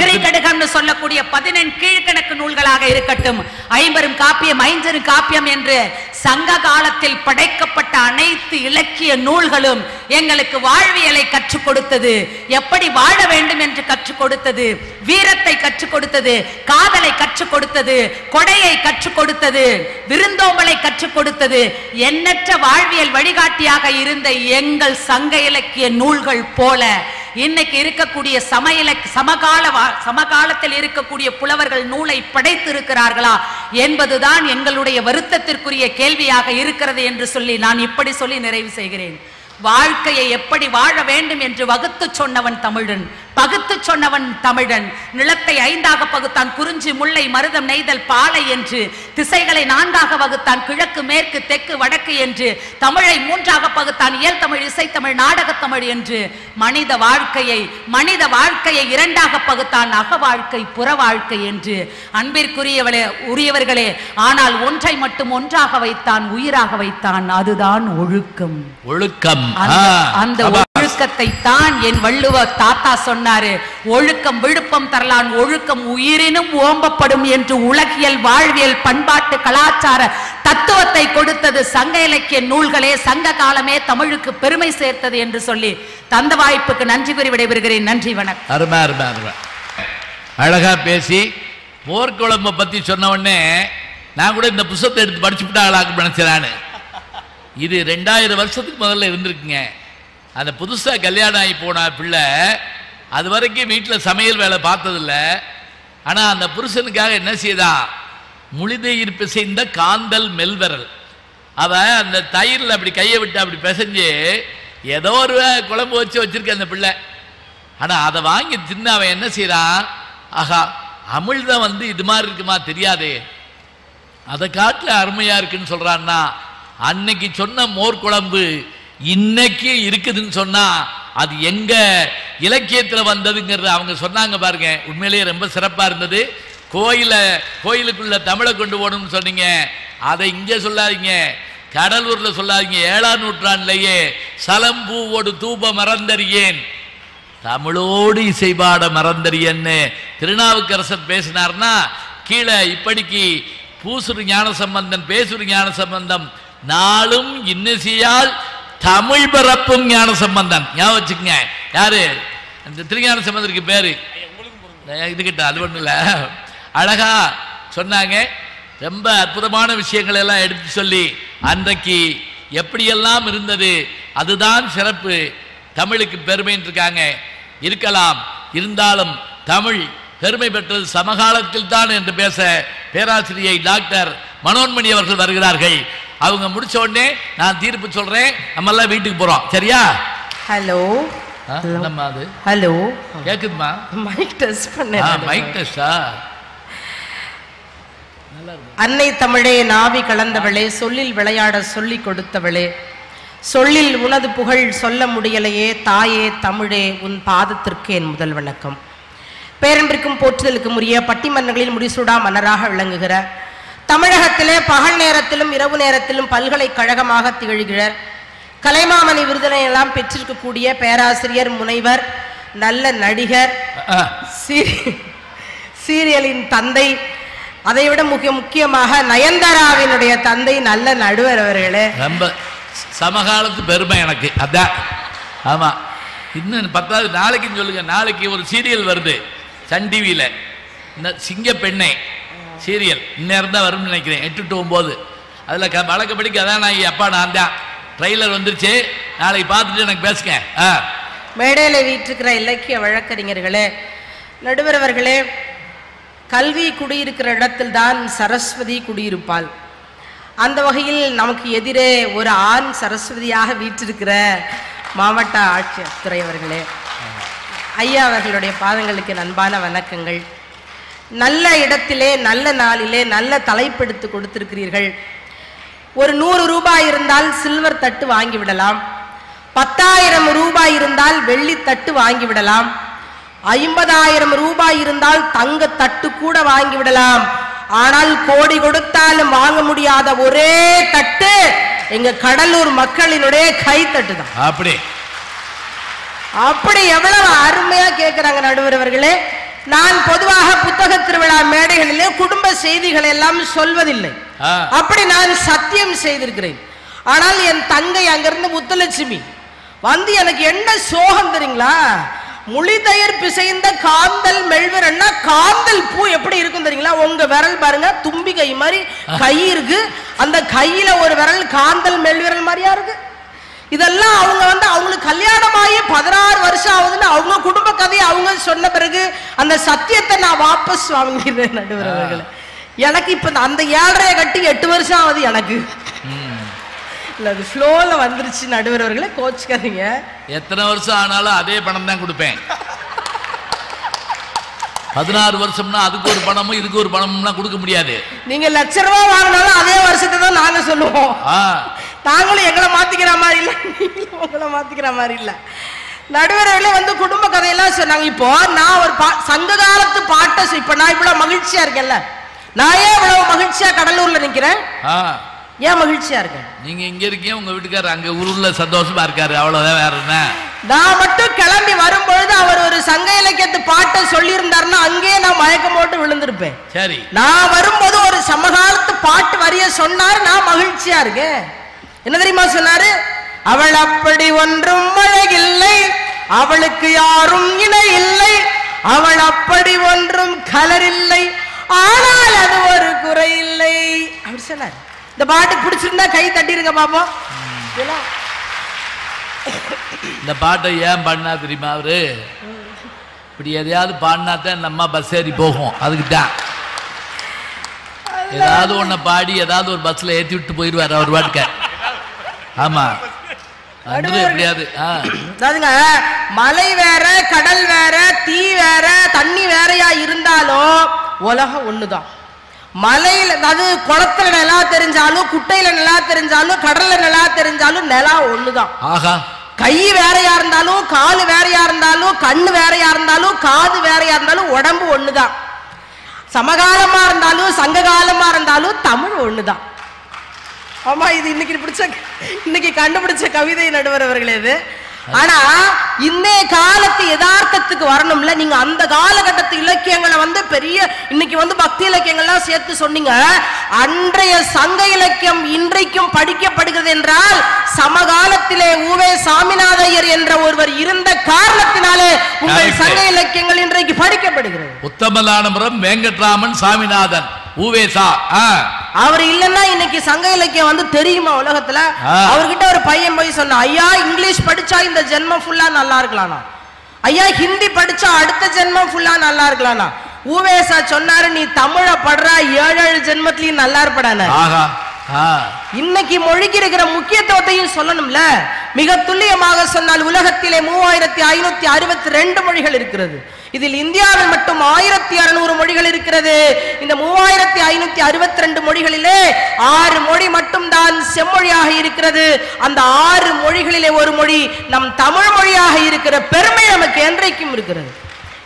திரைக்கடுகம்னு சொல்லக்கூடிய 18 கீழ்கணக்கு நூல்களாக இருக்கட்டும். 50 காப்பியம் 5 காப்பியம் என்று சங்க காலத்தில் படைக்கப்பட்ட அனைத்து இலக்கிய நூல்களும் எங்களுக்கு வாழ்வியலை கற்றுக் கொடுத்தது, எப்படி வாழ வேண்டும் என்று கற்றுக் கொடுத்தது, வீரத்தை கற்றுக் கொடுத்தது, காதலை கற்றுக் கொடுத்தது, கொடையை கற்றுக் கொடுத்தது, விருந்தோம்பலை கற்றுக் கொடுத்தது. எண்ணற்ற வாழ்வியல் வழிகாட்டியாக இருந்த எங்கள் சங்க இலக்கிய நூல்கள் போல இன்னைக்கு இருக்கக்கூடிய சமகாலத்தில் இருக்கக்கூடிய புலவர்கள் நூலை படைத்திருக்கிறார்களா என்பதுதான் எங்களுடைய வருத்தத்திற்குரிய கேள்வியாக இருக்கிறது என்று சொல்லி நான் இப்படி சொல்லி நிறைவு செய்கிறேன். வாழ்க்கையை எப்படி வாழ வேண்டும் என்று வகுத்து சொன்னவன் தமிழன், பகுத்து சொன்னவன் தமிழன். நிலத்தை 5ஆக பகுத்தான், குறிஞ்சி முல்லை மருதம் நெய்தல் பாலை என்று. திசைகளை 4ஆக வகுத்தான், கிழக்கு மேற்கு தெற்கு வடக்கு என்று. தமிழை 3ஆக பகுத்தான், இயல் தமிழ் இசைத்தமிழ் நாடகத்தமிழ் என்று. மனித வாழ்க்கையை 2ஆக பகுத்தான், அக வாழ்க்கை புற வாழ்க்கை என்று. உரியவர்களே, ஆனால் ஒன்றை மட்டும் ஒன்றாக வைத்தான், உயிராக வைத்தான், அதுதான் ஒழுக்கம். ஒழுக்கம். அந்த ஒழுக்கத்தை தான் என் வள்ளுவ தாத்தா சொன்னாரு. ஒழுக்கம் விழுப்பம் தரலான், ஒழுக்கம் உயிரினும் ஓம்பப்படும் என்று உலகியல் வாழ்வியல் பண்பாட்டு கலாச்சார தத்துவத்தை கொடுத்தது சங்க இலக்கிய நூல்களே, சங்க காலமே தமிழுக்கு பெருமை சேர்த்தது என்று சொல்லி தந்த வாய்ப்புக்கு நன்றி கூறி விடைபெறுகிறேன். நன்றி, வணக்கம். அருமை அருமை அருமை. அழகா பேசி போர்க்குழம்பை பத்தி சொன்ன உடனே நான் கூட இந்த புத்தகத்தை எடுத்து படிச்சு விட்டாங்களாக்கு நினைச்சேன். இது 2000 வருஷத்துக்கு முதல்ல இருந்திருக்குங்க. அந்த புதுசாக கல்யாணம் ஆகி போன பிள்ளை அது வரைக்கும் வீட்டில் சமையல் வேலை பார்த்ததில்ல. ஆனால் அந்த புருஷனுக்காக என்ன செய்தான், முளிதயிர் பிசைந்த காந்தல் மெல்வரல். அவன் அந்த தயிரில் அப்படி கையை விட்டு அப்படி பிசைஞ்சு ஏதோ ஒரு குழம்பு வச்சிருக்க அந்த பிள்ளை. ஆனால் அதை வாங்கி தின்னு அவன் என்ன செய்கிறான், ஆஹா அமிழ்தம் இது மாதிரி இருக்குமா தெரியாதே, அதை காட்டில் அருமையாக இருக்குன்னு சொல்கிறான்னா, அன்னைக்கு சொன்ன மோர் குழம்பு இன்னைக்கு இருக்குதுன்னு சொன்னா அது எங்க இலக்கியத்தில் வந்ததுங்கிறது அவங்க சொன்னாங்க பாருங்க. உண்மையிலேயே ரொம்ப சிறப்பாக இருந்தது. கோயிலுக்குள்ள தமிழை கொண்டு போகணும்னு சொன்னீங்க, அதை இங்கே சொல்லாதீங்க, கடலூரில் சொல்லாதீங்க. 7ஆம் நூற்றாண்டிலேயே சலம்பூவோடு தூப மறந்தறியேன், தமிழோடு இசைபாட மறந்தறியன்னு திருநாவுக்கரசர் பேசினார்னா கீழே இப்படிக்கு பூசுரு ஞான சம்பந்தன் பேசுரு ஞான சம்பந்தம் நாளும் இன்னிசையால் தமிழ் பரப்பும் ஞான சம்பந்தன். ஞாபகம் வச்சுக்கங்க. யாரு அந்த திருஞான சம்பந்தருக்கு பேரு இதுகிட்ட அது ஒன்றும் இல்லை, அழகா சொன்னாங்க. ரொம்ப அற்புதமான விஷயங்கள் எல்லாம் எடுத்து சொல்லி அன்றைக்கு எப்படியெல்லாம் இருந்தது அதுதான் சிறப்பு, தமிழுக்கு பெருமைன்னு இருக்காங்க. இருக்கலாம், இருந்தாலும் தமிழ் பெருமை பெற்றது சமகாலத்தில் தான் என்று பேச பேராசிரியை டாக்டர் மனோன்மணி அவர்கள் வருகிறார்கள். அவங்க முடிச்ச உடனே நான் தீர்ப்பு சொல்றேன், நம்ம எல்லாம் வீட்டுக்கு போறோம். சரியா? ஹலோ நம்ம அது ஹலோ கேக்குதுமா? மைக் டெஸ்ட் பண்ணேன். மைக் டெஸ்டா? அன்னை தமிழே நாவி கலந்தவளே, சொல்லில் விளையாட சொல்லி கொடுத்தவளே, சொல்லில் உனது புகழ் சொல்ல முடியலையே, தாயே தமிழே உன் பாதத்திற்கு என் முதல் வணக்கம். பேரன்பிற்கும் போற்றுதலுக்கும் உரிய பட்டிமன்றங்களில் முடிசூடா மன்னராக விளங்குகிற, தமிழகத்திலே பகல் நேரத்திலும் இரவு நேரத்திலும் பல்கலைக்கழகமாக திகழ்கிற, கலைமாமணி விருதினை எல்லாம் பெற்றிருக்கக்கூடிய பேராசிரியர், முனைவர், நல்ல நடிகர், சீரியலின் தந்தை, அதைவிட முக்கியமாக நயன்தாராவினுடைய தந்தை, நல்ல நடுவர் அவர்களே. ரொம்ப சமகாலத்து பெருமை எனக்கு அதான். ஆமா, இன்னும் 10வது நாளைக்குன்னு சொல்லுங்க. நாளைக்கு ஒரு சீரியல் வருது சன் டிவியில், இந்த சிங்கப்பெண்ணை சீரியல் இந்நேரம் தான் வரும்னு நினைக்கிறேன், 8 to 9. அதில் வழக்கப்படி கதாநாயகி அப்பா நான் தான். ட்ரெய்லர் வந்துருச்சு, நாளைக்கு பார்த்துட்டு எனக்கு பேசுங்க. மேடையில் வீற்றிருக்கிற இலக்கிய வழக்கறிஞர்களே, நடுவர் அவர்களே, கல்வி குடியிருக்கிற இடத்தில் தான் சரஸ்வதி குடியிருப்பாள். அந்த வகையில் நமக்கு எதிரே ஒரு ஆண் சரஸ்வதியாக வீற்றிருக்கிற மாவட்ட ஆட்சியர் அவர்களே, ஐயா அவர்களுடைய பாதங்களுக்கு அன்பான வணக்கங்கள். நல்ல இடத்திலே நல்ல நாளிலே நல்ல தலைப்பெடுத்து கொடுத்திருக்கிறீர்கள். ஒரு 100 ரூபாய் இருந்தால் சில்வர் தட்டு வாங்கிவிடலாம், 10,000 ரூபாய் இருந்தால் வெள்ளி தட்டு வாங்கிவிடலாம், 50,000 ரூபாய் இருந்தால் தங்க தட்டு கூட வாங்கிவிடலாம். ஆனால் கோடி கொடுத்தாலும் வாங்க முடியாத ஒரே தட்டு எங்க கடலூர் மக்களினுடைய கைத்தட்டு தான். அப்படி எவ்வளவு அருமையா கேட்கிறாங்க நடுவர் அவர்களே. நான் பொதுவாக புத்தக திருவிழா மேடைகளிலே குடும்ப செய்திகள் எல்லாம் சொல்வதில்லை, அப்படி நான் சத்தியம் செய்திருக்கிறேன். ஆனால் என் தங்கை அங்கிருந்து முத்துலட்சுமி வந்து எனக்கு என்ன சோகம் தெரியுங்களா, முளிதயிர் பிசைந்த காந்தல் மெல்விரன்னா காந்தல் பூ எப்படி இருக்கும் தெரியுங்களா, உங்க விரல் பாருங்க தும்பி கை மாதிரி கை இருக்கு, அந்த கையில ஒரு விரல் காந்தல் மெல்விரல் மாதிரியா இருக்கு. இதெல்லாம் அவங்க வந்து அவங்களுக்கு கல்யாணமாகி 16 வருஷம் ஆகுதுன்னு அவங்க குடும்ப கதையை அவங்க சொன்ன பிறகு அந்த சத்தியத்தை நான் வாபஸ் வாங்கிடுறேன் நடுவர் அவர்களே. எனக்கு இப்ப அந்த 7.5 கட்டி 8 வருஷம் ஆகுது எனக்கு. இல்ல அது ஃப்ளோல வந்துருச்சு நடுவர் அவர்களே, கோச்சுக்காதீங்க. எத்தனை வருஷம் ஆனாலும் அதே பணம் தான் கொடுப்பேன். 16 வருஷம்னா அதுக்கு ஒரு பணமும் இதுக்கு ஒரு பணமும்லாம் கொடுக்க முடியாது. நீங்க லட்ச ரூபாய் வாங்கினாலும் அதே வருஷத்தை தான் நாங்க சொல்லுவோம். நாங்களும் எங்களை மாத்திக்கிற மாதிரி இல்ல, நீங்களும் உங்களை மாத்திக்கிற மாதிரி இல்ல. நடுவர்களே வந்து குடும்ப கதையெல்லாம் சொன்னாங்க. இப்போ நான் ஒரு சங்க காலத்து பாட்டை, இப்ப நான் இவ்வளவு மகிழ்ச்சியா இருக்கேன்ல, நான் ஏன் இவ்வளவு மகிழ்ச்சியா கடலூர்ல நிக்கிறேன், ஏன் மகிழ்ச்சியா இருக்கேன்? நீங்க இங்க இருக்கீங்க, உங்க வீட்டுக்காரர் அங்க ஊர்ல சந்தோஷமா இருக்காரு, அவ்வளவுதான், வேற என்ன. நான் மட்டும் கிளம்பி வரும்பொழுது அவர் ஒரு சங்க இலக்கியத்து பாட்டை சொல்லி இருந்தாருன்னா அங்கேயே நான் மயக்கம் போட்டு விழுந்திருப்பேன். சரி, நான் வரும்போது ஒரு சமகாலத்து பாட்டு வரிய சொன்னாரு, நான் மகிழ்ச்சியா இருக்கேன். என்ன தெரியுமா சொன்னாரு? அவள் அப்படி ஒன்றும் அழகில்லை, அவளுக்கு யாரும் இணை இல்லை, அவள் அப்படி ஒன்றும் கலர் இல்லை, ஆனால் அது ஒரு குறை இல்லை அப்படி சொன்னார். இந்த பாட்டு பிடிச்சிருந்தா கை தட்டிருங்க பாப்போம். இந்த பாட்டை ஏன் பாடினா தெரியுமா அவரு? இப்படி எதையாவது பாடினா தான் நம்ம பஸ் ஏறி போகும். அதுக்கு தான் ஏதாவது ஒன்ன பாடி ஏதாவது ஒரு பஸ்ல ஏற்றி விட்டு போயிடுவார் அவர் பாட்டுக்க. ஆமா, எப்படியாவது. மலை வேற கடல் வேற தீ வேற தண்ணி வேறையா இருந்தாலும் உலகம் ஒண்ணுதான். மலையில அது குளத்துல நிலா தெரிஞ்சாலும், குட்டையில நிலா தெரிஞ்சாலும், கடல்ல நிலா தெரிஞ்சாலும் நிலா ஒண்ணுதான். ஆகா, கை வேறையா இருந்தாலும், காலு வேறையா இருந்தாலும், கண்ணு வேறையா இருந்தாலும், காது வேறையா இருந்தாலும் உடம்பு ஒண்ணுதான். சமகாலமா இருந்தாலும் சங்க காலமா இருந்தாலும் தமிழ் ஒண்ணுதான். ஆமா, இது இன்னைக்கு கண்டுபிடிச்ச கவிதை நடுவர் அவர்களே இது. ஆனா இன்னைய காலத்து யதார்த்தத்துக்கு வரணும்ல. நீங்க அந்த காலகட்டத்து இலக்கியங்களை வந்து பெரிய இன்னைக்கு வந்து பக்தி இலக்கியங்கள்லாம் சேர்த்து சொன்னீங்க. அன்றைய சங்க இலக்கியம் இன்றைக்கும் படிக்கப்படுகிறது என்றால் சமகாலத்திலே உவே சாமிநாதையர் என்ற ஒருவர் இருந்த காரணத்தினாலே உங்கள் சங்க இலக்கியங்கள் இன்றைக்கு படிக்கப்படுகிறது. உத்தமலானபுரம் வெங்கட்ராமன் சாமிநாதன் ஊவேசா. அவர் இல்லன்னா இன்னைக்கு சங்க இலக்கியம் வந்து தெரியுமா உலகத்துல? அவர்கிட்ட ஒரு பையன் போய் சொன்னா, ஐயா இங்கிலீஷ் படிச்சா இந்த ஜென்மம் ஃபுல்லா நல்லா இருக்கலாம்னா, ஐயா ஹிந்தி படிச்சா அடுத்த ஜென்மம் ஃபுல்லா நல்லா இருக்கலாம்னா. ஊவேசா சொன்னாரு, நீ தமிழ படுற 7 ஜென்மத்திலையும் நல்லா இருப்படான. இன்னைக்கு மொழிக்கு இருக்கிற முக்கியத்துவத்தையும் சொல்லணும்ல. மிக துல்லியமாக சொன்னால் உலகத்திலே 3562 மொழிகள் இருக்கிறது. இதில் இந்தியாவில் மட்டும் 1600 மொழிகள் இருக்கிறது. இந்த 3562 மொழிகளிலே 6 மொழி மட்டும் தான் செம்மொழியாக இருக்கிறது. அந்த 6 மொழிகளிலே ஒரு மொழி நம் தமிழ் மொழியாக இருக்கிற பெருமை நமக்கு என்றைக்கும் இருக்கிறது.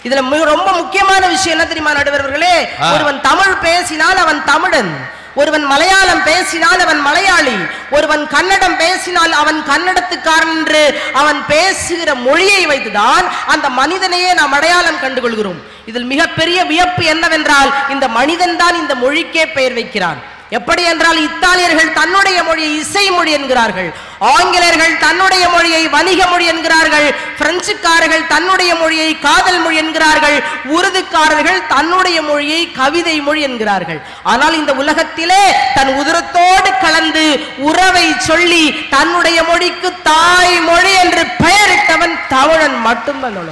இதுல ரொம்ப முக்கியமான விஷயம் என்ன தெரியுமா நடுவர்களே? ஒருவன் தமிழ் பேசினால் அவன் தமிழன், ஒருவன் மலையாளம் பேசினால் அவன் மலையாளி, ஒருவன் கன்னடம் பேசினால் அவன் கன்னடத்துக்காரன் என்று அவன் பேசுகிற மொழியை வைத்துதான் அந்த மனிதனையே நாம் அடையாளம் கண்டுகொள்கிறோம். இதில் மிகப்பெரிய வியப்பு என்னவென்றால் இந்த மனிதன் தான் இந்த மொழிக்கே பெயர் வைக்கிறான். எப்படி என்றால் இத்தாலியர்கள் தன்னுடைய மொழியை இசை மொழி என்கிறார்கள், ஆங்கிலேயர்கள் தன்னுடைய மொழியை வணிக மொழி என்கிறார்கள், பிரெஞ்சுக்காரர்கள் தன்னுடைய மொழியை காதல் மொழி என்கிறார்கள், உருதுக்காரர்கள் தன்னுடைய மொழியை கவிதை மொழி என்கிறார்கள். ஆனால் இந்த உலகத்திலே தன் உதிரத்தோடு கலந்து உறவை சொல்லி தன்னுடைய மொழிக்கு தாய்மொழி என்று பெயரிட்டவன் தமிழன் மட்டும்தான்.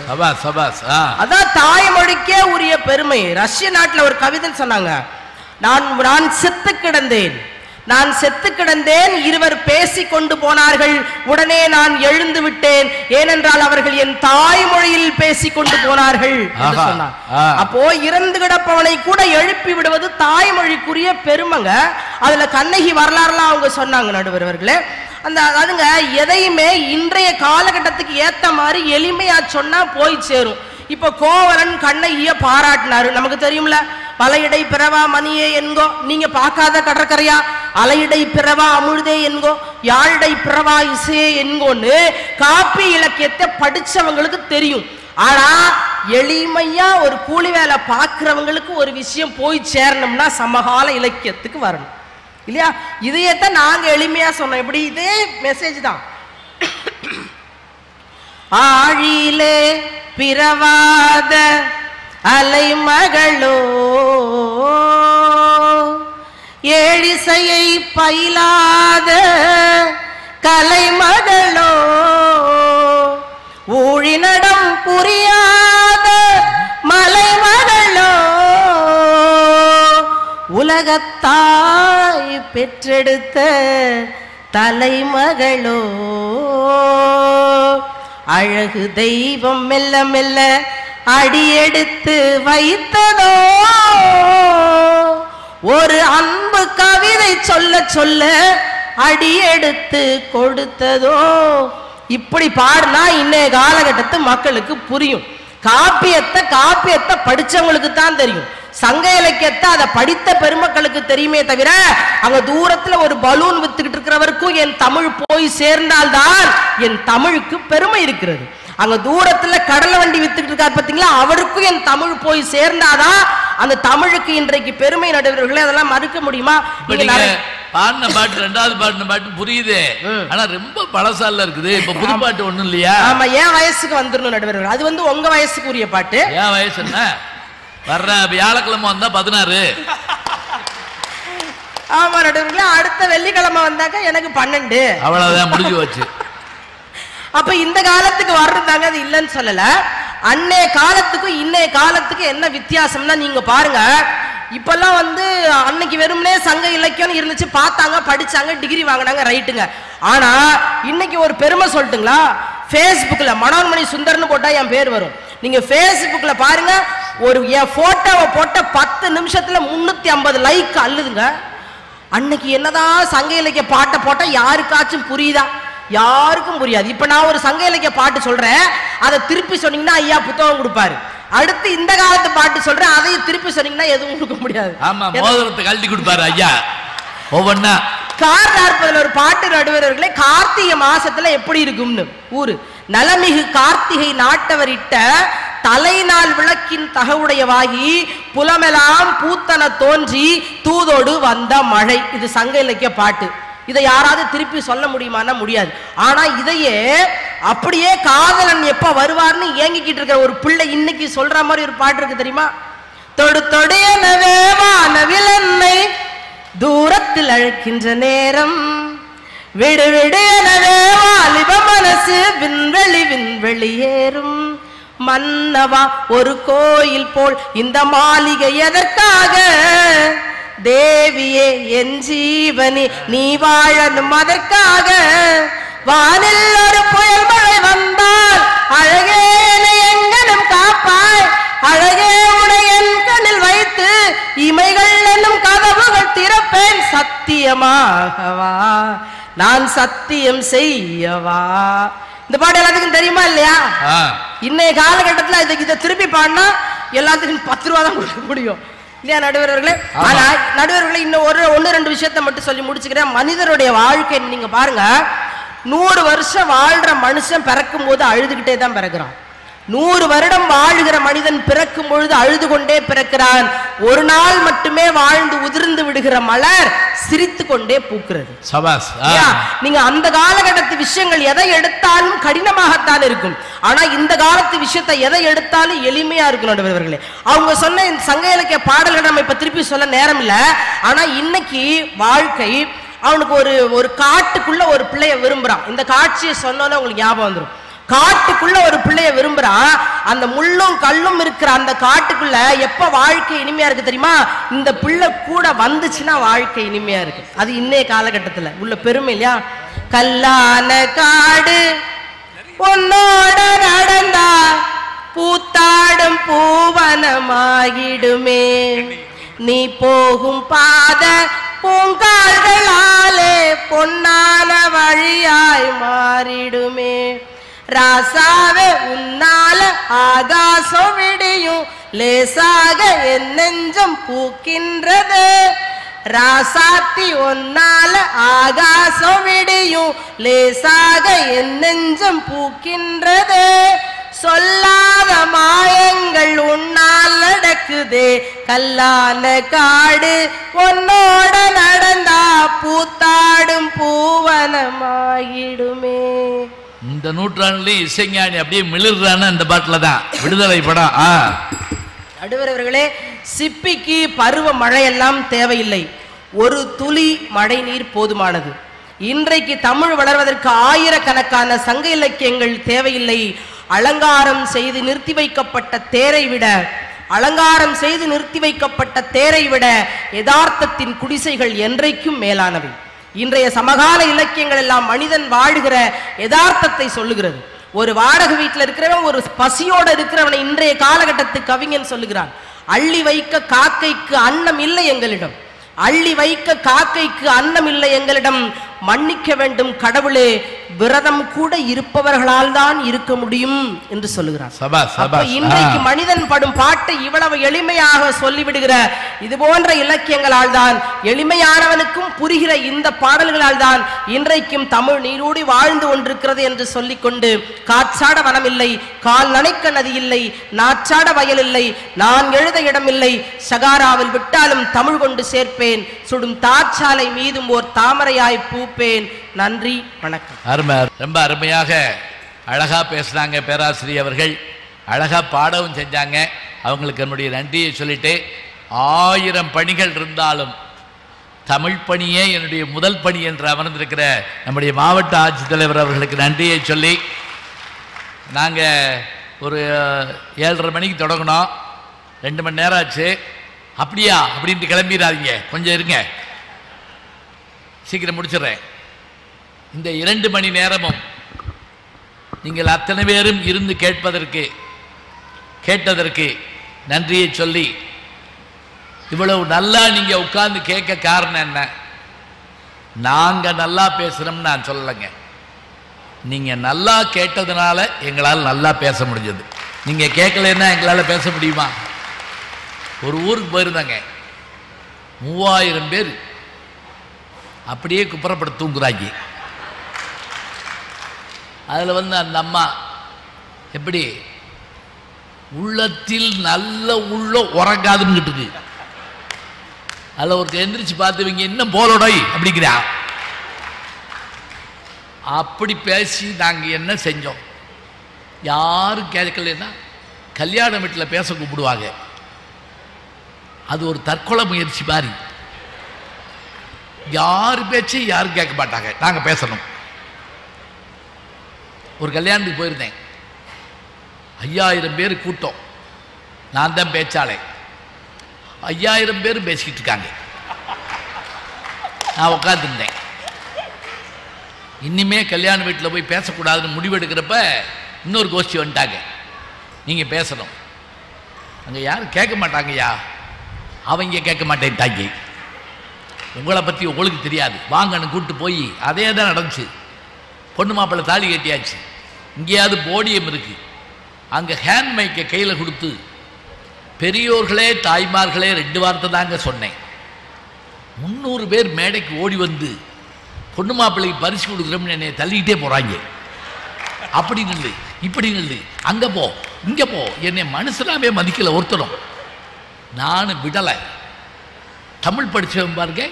அதான் தாய்மொழிக்கே உரிய பெருமை. ரஷ்ய நாட்டில் ஒரு கவிதை சொன்னாங்க, நான் செத்து கிடந்தேன், நான் செத்து கிடந்தேன், இருவர் பேசிக் கொண்டு போனார்கள், உடனே நான் எழுந்து விட்டேன், ஏனென்றால் அவர்கள் என் தாய்மொழியில் பேசிக் கொண்டு போனார்கள் என்று சொன்னார். அப்போ இறந்து கிடப்பவனை கூட எழுப்பி விடுவது தாய்மொழிக்குரிய பெருமைங்க. அதுல கண்ணகி வரலாறுலாம் அவங்க சொன்னாங்க நடுவர் அவர்களே. அதுங்க எதையுமே இன்றைய காலகட்டத்துக்கு ஏத்த மாதிரி எளிமையா சொன்னா போய் சேரும். இப்ப கோவலன் கண்ணகிய பாராட்டினாரு, நமக்கு தெரியும்ல, பலையிடை பிறவா மணியே என்கோ, நீங்க பார்க்காத கடற்கரையா, அலையிடை பிறவா அமுழ்தே என்கோ, யாழிடை பிறவா இசையே என்கோன்னு காப்பி இலக்கியத்தை படிச்சவங்களுக்கு தெரியும். ஆனா எளிமையா ஒரு கூலி வேலை பார்க்கிறவங்களுக்கு ஒரு விஷயம் போய் சேரணும்னா சமகால இலக்கியத்துக்கு வரணும் இல்லையா? இதையத்தான் நாங்க எளிமையா சொன்னோம். எப்படி இதே மெசேஜ் தான். ஆழியிலே பிறவாத அலைமகளோ, ஏழிசையை பயிலாத கலைமகளோ, ஊழினடம் புரியாத மலைமகளோ, உலகத்தாய் பெற்றெடுத்த தலைமகளோ, அழகு தெய்வம் மெல்ல மெல்ல அடியெடுத்து வைத்ததோ, ஒரு அன்பு கவிதை சொல்ல சொல்ல அடியெடுத்து கொடுத்ததோ. இப்படி பாடினா இன்னைய காலகட்டத்து மக்களுக்கு புரியும். காப்பியத்தை படிச்சவங்களுக்கு தான் தெரியும். சங்க இலக்கியத்தை அதை படித்த பெருமக்களுக்கு தெரியுமே தவிர அங்க தூரத்துல ஒரு பலூன் வித்துக்கிட்டு இருக்கிறவருக்கும் என் தமிழ் போய் சேர்ந்தால்தான் என் தமிழுக்கு பெருமை இருக்கிறது. அங்க தூரத்துல கடலை வண்டி வித்துக்கிட்டு இருக்காரு பாத்தீங்களா, அவருக்கும் என் தமிழ் போய் சேர்ந்தாதான் அந்த தமிழுக்கு இன்றைக்கு பெருமை. நடுவர்களே, அதெல்லாம் மறுக்க முடியுமா? பாடின பாட்டு ரெண்டாவது பாடின பாட்டு புரியுது, ஆனா ரொம்ப பழசால இருக்குது. இப்ப புது பாட்டு ஒண்ணும் இல்லையா? ஆமா, என் வயசுக்கு வந்துடணும் நடுவர்கள். அது உங்க வயசுக்கு உரிய பாட்டு. என் வயசு என்ன, வர்ற வியாழக்கிழமை வந்தா 16. ஆமா நடுவர்களே, அடுத்த வெள்ளிக்கிழமை வந்தாக்க எனக்கு 12. அவ்வளவுதான், முடிஞ்சு வச்சு. அப்ப இந்த காலத்துக்கு வர்றதாங்க, அது இல்லைன்னு சொல்லல. அன்னைய காலத்துக்கும் இன்னைய காலத்துக்கு என்ன வித்தியாசம்னா நீங்க பாருங்க. இப்பெல்லாம் அன்னைக்கு வெறும்னே சங்க இலக்கியம் இருந்துச்சு, பார்த்தாங்க, படிச்சாங்க, டிகிரி வாங்கினாங்க, ரைட்டுங்க. ஆனா இன்னைக்கு ஒரு பெருமை சொல்லட்டுங்களா, பேஸ்புக்ல மனோன்மணி சுந்தர்னு போட்டா என் பேர் வரும். நீங்க பேஸ்புக்ல பாருங்க, ஒரு என் போட்டோவை போட்ட 10 நிமிஷத்துல 350 லைக் அள்ளுதுங்க. அன்னைக்கு என்னதான் சங்க இலக்கிய பாட்டை போட்டா யாருக்காச்சும் புரியுதா? யாருக்கும் புரியாது. இப்ப நான் ஒரு சங்க இலக்கிய பாட்டு சொல்றேன், அதை திருப்பி சொன்னீங்கன்னா ஐயா புத்தகம் கொடுப்பாரு. அடுத்து இந்த காலத்து பாட்டு சொல்றேன், அதையும் திருப்பி சொன்னீங்கன்னா எதுவும் கொடுக்க முடியாது. ஆமா, மோதிரத்தை கழட்டி கொடுப்பாரு ஐயா ஒவ்வொன்னா. கார்த்தார்பதில் ஒரு பாட்டு நடுவர்களே, கார்த்திகை மாசத்துல எப்படி இருக்கும்னு ஊரு நலமிகு கார்த்திகை நாட்டவரிட்ட தலைநாள் விளக்கின் தகவுடையவாகி புலமெல்லாம் பூத்தன தோன்றி தூதோடு வந்த மழை. இது சங்க இலக்கிய பாட்டு. இதை யாராவது திருப்பி சொல்ல முடியுமானா முடியாது. ஆனா இதையே அப்படியே காதலன் எப்ப வருவார்னு ஏங்கிக்கிட்டு இருக்கிற ஒரு பிள்ளை இன்னைக்கு சொல்ற மாதிரி ஒரு பாட்டு இருக்கு தெரியுமா? தொடு தொடையனவே வானவிலன்னை தூரத்தில் அழைக்கின்ற நேரம், விடு விடு எனவே வாலிப மனசு விண்வெளி விண்வெளியேறும், மன்னவா ஒரு கோயில் போல் இந்த மாளிகை எதற்காக, தேவியே என் ஜீவனி நீ வாழணும் அதற்காக, வானில் ஒரு புயல் மழை வந்தால் அழகே எங்கனும் காப்பாய், அழகே உடைய கண்ணில் வைத்து இமைகள் என்னும் கதவுகள் திறப்பேன், சத்தியமாகவா நான் சத்தியம் செய்யவா. இந்த பாட்டு எல்லாத்துக்கும் தெரியுமா இல்லையா? இன்னைய காலகட்டத்தில் இதை திருப்பி பாடினா எல்லாத்துக்கும் 10 ரூபா தான் கொடுக்க முடியும் இல்லையா நடுவர்களே? ஆனா நடுவர்களே, இன்னும் 1-2 விஷயத்த மட்டும் சொல்லி முடிச்சுக்கிறேன். மனிதருடைய வாழ்க்கை நீங்க பாருங்க, 100 வருஷம் வாழ்ற மனுஷன் பிறக்கும் போது அழுதுகிட்டே தான் பிறகுறான். 100 வருடம் வாழுகிற மனிதன் பிறக்கும் பொழுது அழுது கொண்டே பிறக்கிறான். ஒரு நாள் மட்டுமே வாழ்ந்து உதிர்ந்து விடுகிற மலர் சிரித்து கொண்டே பூக்கிறது. நீங்க அந்த காலகட்டத்து விஷயங்கள் எதை எடுத்தாலும் கடினமாகத்தான் இருக்கும். ஆனா இந்த காலத்து விஷயத்தை எதை எடுத்தாலும் எளிமையா இருக்கும் நடுவர்களே. அவங்க சொன்ன சங்க இலக்கிய பாடல்கள் நம்ம இப்ப திருப்பி சொல்ல நேரம் இல்ல. ஆனா இன்னைக்கு வாழ்க்கை அவனுக்கு ஒரு காட்டுக்குள்ள ஒரு பிள்ளைய விரும்புறான். இந்த காட்சியை சொன்னோன்னே உங்களுக்கு ஞாபகம் வந்துடும். காட்டுக்குள்ள ஒரு பிள்ளைய விரும்புறான். அந்த முள்ளும் கல்லும் இருக்கிற அந்த காட்டுக்குள்ள எப்ப வாழ்க்கை இனிமையா இருக்கு தெரியுமா? இந்த பிள்ளை கூட வந்துச்சுன்னா வாழ்க்கை இனிமையா இருக்கு. அது இன்னைய காலகட்டத்துல உள்ள பெருமை இல்லையா? கல்லான காடு பொன்னோட நடந்தா பூத்தாடும் பூவனமாகிடுமே, நீ போகும் பாத பூங்கால்களாலே பொன்னான வழியாய் மாறிடுமே, ராசாவே உன்னால ஆகாசம் விடியும் லேசாக என் நெஞ்சம் பூக்கின்றது, ராசாத்தி ஒன்னால ஆகாசம் விடியும் லேசாக என் நெஞ்சம் பூக்கின்றது, சொல்லாத மாயங்கள் உன்னால் நடக்குதே, கல்லான காடு உன்னோட நடந்தா பூத்தாடும் பூவனமாயிடுமே. இந்த நூற்றாண்டுலயும் இசைஞானி அப்படியே மிளிர்றான்னு அந்த பாட்டுல தான் விடுதலை படம். நடுவர்களே, சிப்பிக்கு பருவ மழையெல்லாம் தேவையில்லை, ஒரு துளி மழை நீர் போதுமானது. இன்றைக்கு தமிழ் வளர்வதற்கு ஆயிரக்கணக்கான சங்க இலக்கியங்கள் தேவையில்லை. அலங்காரம் செய்து நிறுத்தி வைக்கப்பட்ட தேரை விட யதார்த்தத்தின் குடிசைகள் என்றைக்கும் மேலானவை. இன்றைய சமகால இலக்கியங்கள் எல்லாம் மனிதன் வாழுகிற யதார்த்தத்தை சொல்லுகிறது. ஒரு வாடகை வீட்டில் இருக்கிறவன் ஒரு பசியோடு இருக்கிறவனை இன்றைய காலகட்டத்து கவிஞன் சொல்லுகிறான். அள்ளி வைக்க காக்கைக்கு அன்னம் இல்லை எங்களிடம், அள்ளி வைக்க காக்கைக்கு அன்னம் இல்லை எங்களிடம், மன்னிக்க வேண்டும் கடவுளே, விரதம் கூட இருப்பவர்களால் தான் இருக்க முடியும் என்று சொல்லுகிறார். இன்றைக்கு மனிதன் படும் பாட்டை இவ்வளவு எளிமையாக சொல்லிவிடுகிற இது போன்ற இலக்கியங்களால் தான், எளிமையானவனுக்கும் புரிகிற இந்த பாடல்களால் தான் இன்றைக்கும் தமிழ் நீரூடி வாழ்ந்து கொண்டிருக்கிறது என்று சொல்லிக்கொண்டு, காற்றாட வனமில்லை, கால் நனைக்க நதி இல்லை, நாற்றாட வயல் இல்லை, நான் எழுத இடமில்லை, சகாராவில் விட்டாலும் தமிழ் கொண்டு சேர்ப்பேன், சுடும் தாச்சாலை மீதும் ஓர் தாமரையாய் பூப்பேன். நன்றி, வணக்கம். ரொம்ப அருமையாக அழகா பேசுனாங்க பேராசிரியர் அவர்கள், அழகா பாடவும் செஞ்சாங்க. அவங்களுக்கு என்னுடைய நன்றியை சொல்லிட்டு, 1000 பணிகள் இருந்தாலும் தமிழ் பணியே என்னுடைய முதல் பணி என்று அமர்ந்திருக்கிற நம்முடைய மாவட்ட ஆட்சித்தலைவர் அவர்களுக்கு நன்றியை சொல்லி, நாங்கள் ஒரு 7:30 மணிக்கு தொடங்கினோம், 2 மணி நேரம் ஆச்சு. அப்படியா அப்படின்ட்டு கிளம்பிடாதீங்க, கொஞ்சம் இருங்க, சீக்கிரம் முடிச்சிடுறேன். இந்த 2 மணி நேரமும் நீங்கள் அத்தனை பேரும் இருந்து கேட்டதற்கு நன்றியை சொல்லி, இவ்வளவு நல்லா நீங்க உட்கார்ந்து கேட்க காரணம் என்ன? நாங்க நல்லா பேசுறோம்னு நான் சொல்லலைங்க, நீங்க நல்லா கேட்டதுனால எங்களால் நல்லா பேச முடிஞ்சது. நீங்க கேட்கலன்னா எங்களால் பேச முடியுமா? ஒரு ஊருக்கு போயிருந்தாங்க, 3000 பேர் அப்படியே குப்புறப்பட்டு தூங்குறாங்க. அதில் அந்த அம்மா எப்படி உள்ளத்தில் நல்ல உள்ள உறங்காதுன்னு இருக்கு. அதில் ஒருத்தர் எந்திரிச்சு பார்த்துவீங்க, இன்னும் போலோடை அப்படிங்கிறா. அப்படி பேசி நாங்கள் என்ன செஞ்சோம்? யாரும் கேட்கலன்னா கல்யாண வீட்டில் பேச கூப்பிடுவாங்க. அது ஒரு தற்கொலை முயற்சி மாதிரி. யார் பேச்சு யாரும் கேட்க மாட்டாங்க, நாங்கள் பேசணும். ஒரு கல்யாணத்துக்கு போயிருந்தேன், 5000 பேர் கூட்டம், நான் தான் பேச்சாளே. 5000 பேர் பேசிக்கிட்டு இருக்காங்க, நான் உட்காந்துருந்தேன். இனிமே கல்யாண வீட்டில் போய் பேசக்கூடாதுன்னு முடிவெடுக்கிறப்ப இன்னொரு கோஷ்டி வந்துட்டாங்க, நீங்கள் பேசணும். அங்கே யாரும் கேட்க மாட்டாங்கய்யா, அவங்க கேட்க மாட்டேன்ட்டாங்க. உங்களை பற்றி உங்களுக்கு தெரியாது, வாங்கன்னு கூப்பிட்டு போய் அதே தான் நடந்துச்சு. பொண்ணு மாப்பிள்ளை தாலி கட்டியாச்சு, இங்கேயாவது போடியம் இருக்குது, அங்கே ஹேண்ட் மைக்கை கையில் கொடுத்து, பெரியோர்களே தாய்மார்களே 2 வார்த்தை தாங்க சொன்னேன். 300 பேர் மேடைக்கு ஓடி வந்து பொண்ணு மாப்பிள்ளைக்கு பரிசு கொடுக்குறோம்னு என்னை தள்ளிக்கிட்டே போகிறாங்க. அப்படி நில்லு, இப்படி நில்லு, அங்கே போ, இங்கே போ. என்னை மனுஷனாவே மதிக்கலை ஒருத்தரும். நான் விடலை. தமிழ் படித்தவன் பாருங்க,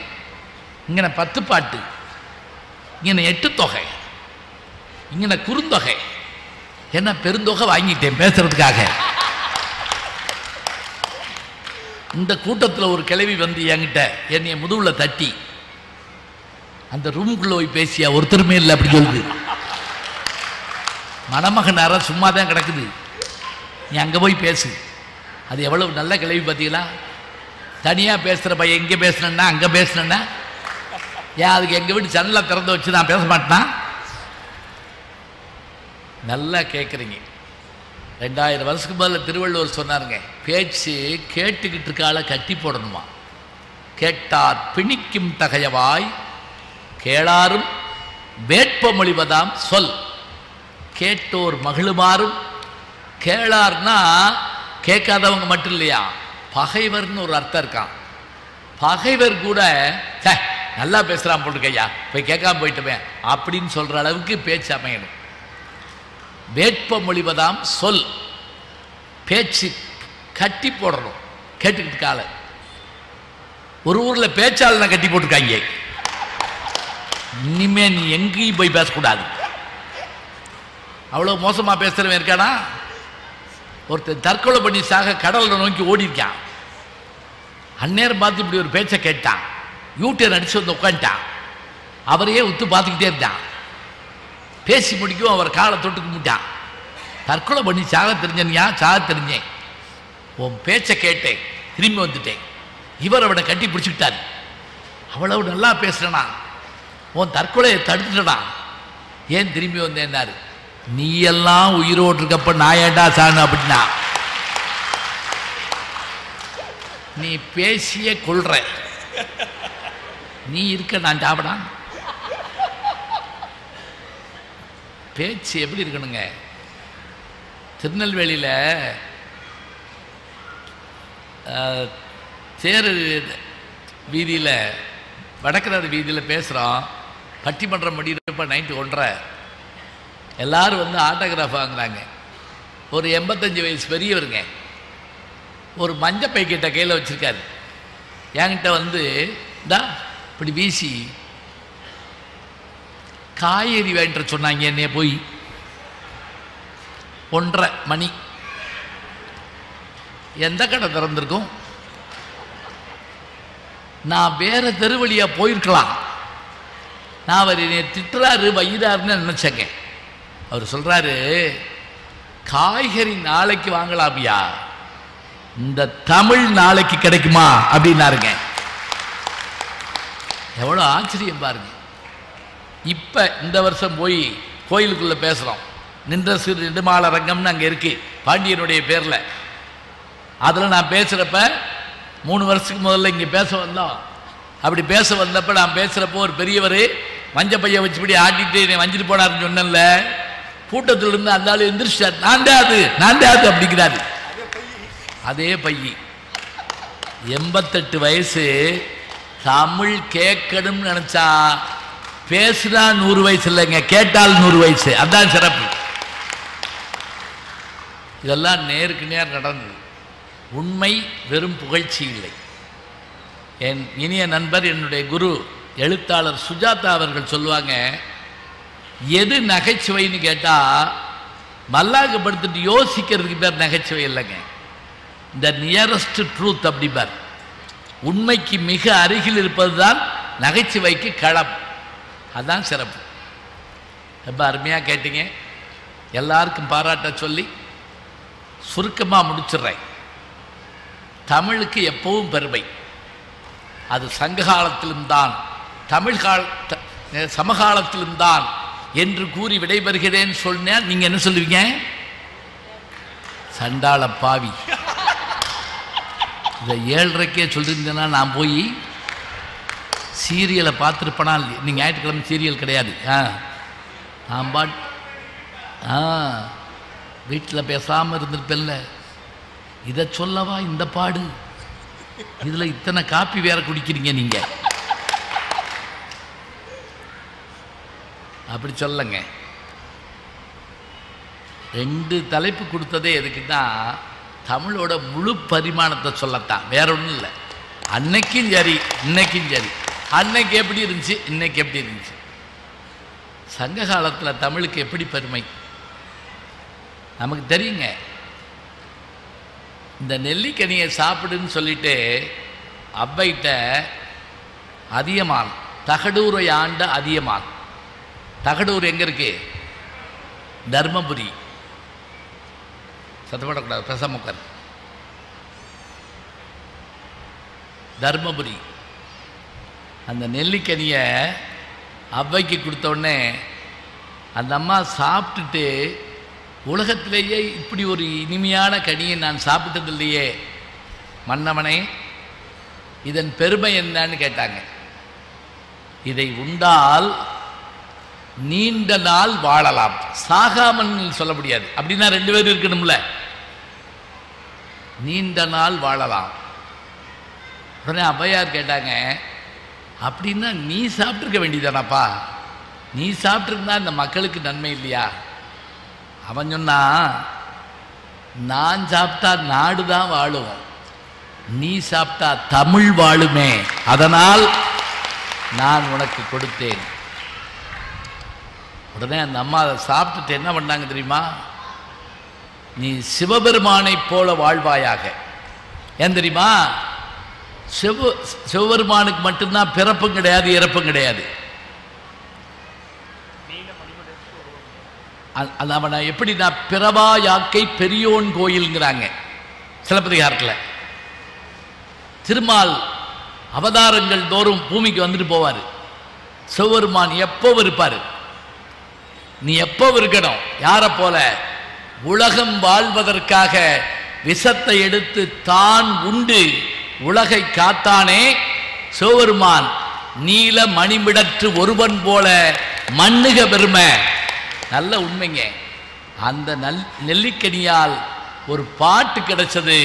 இங்கே 10 பாட்டு, இங்கே 8 தொகை, இங்கே குறுந்தொகை, என்ன பெருந்தொகை வாங்கிட்டேன் பேசுறதுக்காக. இந்த கூட்டத்தில் ஒரு கிழவி வந்து என்கிட்ட என்னைய முதுகுல தட்டி, அந்த ரூமுக்குள்ள போய் பேசியா ஒருத்தருமே இல்லை அப்படி சொல்லுது. மணமகன் அற சும்மா தான் கிடக்குது, நீ அங்கே போய் பேசு. அது எவ்வளவு நல்ல கிளவி பார்த்தீங்களா? தனியாக பேசுகிற பையன் இங்கே பேசுனேன்னா அங்கே பேசுனேன்னா ஏன் அதுக்கு எங்கள் வீட்டு ஜன்னலை திறந்து வச்சு நான் பேச மாட்டேனா? நல்லா கேட்குறீங்க. 2000 வருஷத்துக்கு முதல்ல திருவள்ளுவர் சொன்னாருங்க, பேச்சு கேட்டுக்கிட்டு இருக்கால கட்டி போடணுமா. கேட்டார் பிணிக்கும் தகையவாய் கேளாரும் வேட்பமொழிவதாம் சொல். கேட்டோர் மகிழுமாறும். கேளார்னா கேட்காதவங்க மட்டும் இல்லையா, பகைவர்னு ஒரு அர்த்தம் இருக்கான். பகைவர் கூட நல்லா பேசுகிறான் போட்டுக்கையா போய் கேட்காம போயிட்டுமே அப்படின்னு சொல்கிற அளவுக்கு பேச்சு அமையணும். வேட்பமொழிவதாம் சொல். பேச்சு கட்டி போடணும். கேட்டுக்கிட்டு கால ஒரு ஊரில் பேச்சாளனை கட்டி போட்டிருக்காங்க. இனிமே நீ எங்கேயும் போய் பேசக்கூடாது. அவ்வளோ மோசமாக பேசுகிறவன் இருக்கானா? ஒருத்தர் தற்கொலை பண்ணி சாக கடலை நோக்கி ஓடி இருக்கான். அந்நேரம் பார்த்து இப்படி ஒரு பேச்சை கேட்டான். யூடியூப் அடிச்சு வந்து உட்காந்துட்டான். அவரையே உத்து பார்த்துக்கிட்டே இருந்தான். பேசி முடிக்கும் அவர் காலை தொட்டு கும்பிட்டான். தற்கொலை பண்ணி சாக தெரிஞ்சனியா? சாக தெரிஞ்சேன். உன் பேச்சை கேட்டேன், திரும்பி வந்துட்டேன். இவர் அவனை கட்டி பிடிச்சிக்கிட்டாரு. அவ்வளவு நல்லா பேசுறனா, உன் தற்கொலையை தடுத்துட்டா, ஏன் திரும்பி வந்தேன்னாரு. நீ எல்லாம் உயிரோடு இருக்கப்ப நான் ஏண்டா சாணு அப்படின்னா. நீ பேசிய கொள்ற, நீ இருக்க நான் சாப்பிடா. பேச்சு எப்படி இருக்கணுங்க? திருநெல்வேலியில் தேர் வீதியில், வடக்கராறு வீதியில் பேசுகிறோம். பட்டிமன்றம் முடிகிறப்ப நைட்டு 1:30 எல்லாரும் வந்து ஆட்டோகிராஃப் வாங்குறாங்க. ஒரு 85 வயசு பெரியவருங்க ஒரு மஞ்ச பைக்கிட்ட கையில் வச்சுருக்காரு. என்கிட்ட வந்து இப்படி வீசி காய்கறி வாங்கிட்டு சொன்னாங்க. என்னைய போய் 1:30 மணி எந்த கடை திறந்திருக்கும்? நான் வேற தெரு வழியா போயிருக்கலாம். நான் அவர் என்னை திட்டுறாரு வையிறாருன்னு நினைச்சேங்க. அவர் சொல்றாரு, காய்கறி நாளைக்கு வாங்கலாமியா, இந்த தமிழ் நாளைக்கு கிடைக்குமா அப்படின்னாருங்க. எவ்வளோ ஆச்சரியம் பாருங்க. இப்போ இந்த வருஷம் போய் கோயிலுக்குள்ளே பேசுகிறோம். நின்ற சிறு நெடுமால ரங்கம்னு அங்கே இருக்கு, பாண்டியனுடைய பேரில். அதில் நான் பேசுகிறப்ப 3 வருஷத்துக்கு முதல்ல இங்கே பேச வந்தோம். அப்படி பேச வந்தப்போ நான் பேசுகிறப்போ ஒரு பெரியவர் மஞ்ச பைய வச்சுப்படி ஆட்டிட்டு என்னை வஞ்சிட்டு போனாருன்னு சொன்னேன்ல. கூட்டத்திலிருந்து அந்த ஆள் எந்திரிச்சார். நான் அது அப்படிங்கிறாரு. அதே பையி 88 வயசு. தமிழ் கேட்கணும்னு நினைச்சா பேசுனா 100 வயசு இல்லைங்க, கேட்டால் 100 வயசு. அதான் சிறப்பு. இதெல்லாம் நேருக்கு நேர் நடந்தது. உண்மை வெறும் புகழ்ச்சி இல்லை. என் இனிய நண்பர், என்னுடைய குரு எழுத்தாளர் சுஜாதா அவர்கள் சொல்லுவாங்க, எது நகைச்சுவைன்னு கேட்டால் மல்லாக்கப்படுத்திட்டு யோசிக்கிறதுக்கு பேர் நகைச்சுவை இல்லைங்க, இந்த நியரஸ்ட் ட்ரூத் அப்படிப்பார். உண்மைக்கு மிக அருகில் இருப்பது தான் நகைச்சுவைக்கு களம். அதுதான் சிறப்பு. ரொம்ப அருமையாக கேட்டீங்க. எல்லாருக்கும் பாராட்ட சொல்லி சுருக்கமாக முடிச்சிடுறேன். தமிழுக்கு எப்பவும் பெருமை. அது சங்க காலத்திலும் தான், சமகாலத்திலும் தான் என்று கூறி விடைபெறுகிறேன்னு சொன்னா நீங்க என்ன சொல்லுவீங்க? சண்டாள பாவி. இதை 7:30க்கே சொல்லியிருந்தேன்னா நான் போய் சீரியலை பார்த்துருப்பேனா? நீங்கள் ஞாயிற்றுக்கிழமை சீரியல் கிடையாது. நான் வீட்டில் பேசாமல் இருந்திருப்பேன்ல. இதை சொல்லவா இந்த பாடு? இதில் இத்தனை காப்பி வேற குடிக்கிறீங்க நீங்க. அப்படி சொல்லுங்க. 2 தலைப்பு கொடுத்ததே எதுக்குன்னா தமிழோட முழு பரிமாணத்தை சொல்லத்தான், வேற ஒன்றும் இல்லை. அன்னைக்கும் சரி இன்னைக்கும் சரி, அன்னைக்கு எப்படி இருந்துச்சு இன்னைக்கு எப்படி இருந்துச்சு, சங்க காலத்தில் தமிழுக்கு எப்படி பெருமை நமக்கு தெரியுங்க. இந்த நெல்லிக்கனியை சாப்பிடுன்னு சொல்லிட்டு அவ்வைட்ட அதியமான், தகடூரை ஆண்ட அதியமான், தகடூர் எங்கே இருக்கு? தர்மபுரி. சத்தப்படக்கூடாது, பிரசமுக்கர். தர்மபுரி. அந்த நெல்லிக்கனியை அவ்வைக்கு கொடுத்தோடனே அந்த அம்மா சாப்பிட்டுட்டு, உலகத்திலேயே இப்படி ஒரு இனிமையான கனியை நான் சாப்பிட்டதில்லையே மன்னவனே, இதன் பெருமை என்னன்னு கேட்டாங்க. இதை உண்டால் நீண்ட நாள் வாழலாம், சாகாமல் சொல்ல முடியாது. அப்படின்னா 2 பேர் இருக்கணும்ல, நீண்ட நாள் வாழலாம். உடனே அவ்வையார் கேட்டாங்க, அப்படின்னா நீ சாப்பிட்ருக்க வேண்டியதானாப்பா, நீ சாப்பிட்ருந்தா இந்த மக்களுக்கு நன்மை இல்லையா? அவன் சொன்னா, நான் சாப்பிட்டா நாடு தான் வாழும், நீ சாப்பிட்டா தமிழ் வாழுமே, அதனால் நான் உனக்கு கொடுத்தேன். உடனே அந்த அம்மா அதை சாப்பிட்டுட்டு என்ன பண்ணாங்க தெரியுமா? நீ சிவபெருமானை போல வாழ்வாயாக. ஏன் தெரியுமா? சிவபெருமானுக்கு மட்டும்தான் பிறப்பும் கிடையாது இறப்பும் கிடையாது. அவனை எப்படின்னா பிறவா யாக்கை பெரியோன் கோயில்ங்கிறாங்க சிலப்பதிகாரத்தில். திருமால் அவதாரங்கள் தோறும் பூமிக்கு வந்துட்டு போவார். சிவபெருமான் எப்போ இருப்பார்? நீ எப்போ இருக்கணும்? யாரை போல? உலகம் வாழ்வதற்காக விஷத்தை எடுத்து தான் உண்டு உலகை காத்தானே சிவபெருமான், நீல மணிமிடற்று ஒருவன் போல மண்ணுக பெருமை. நல்ல உண்மைங்க. அந்த நெல்லிக்கனியால் ஒரு பாட்டு கிடைச்சது,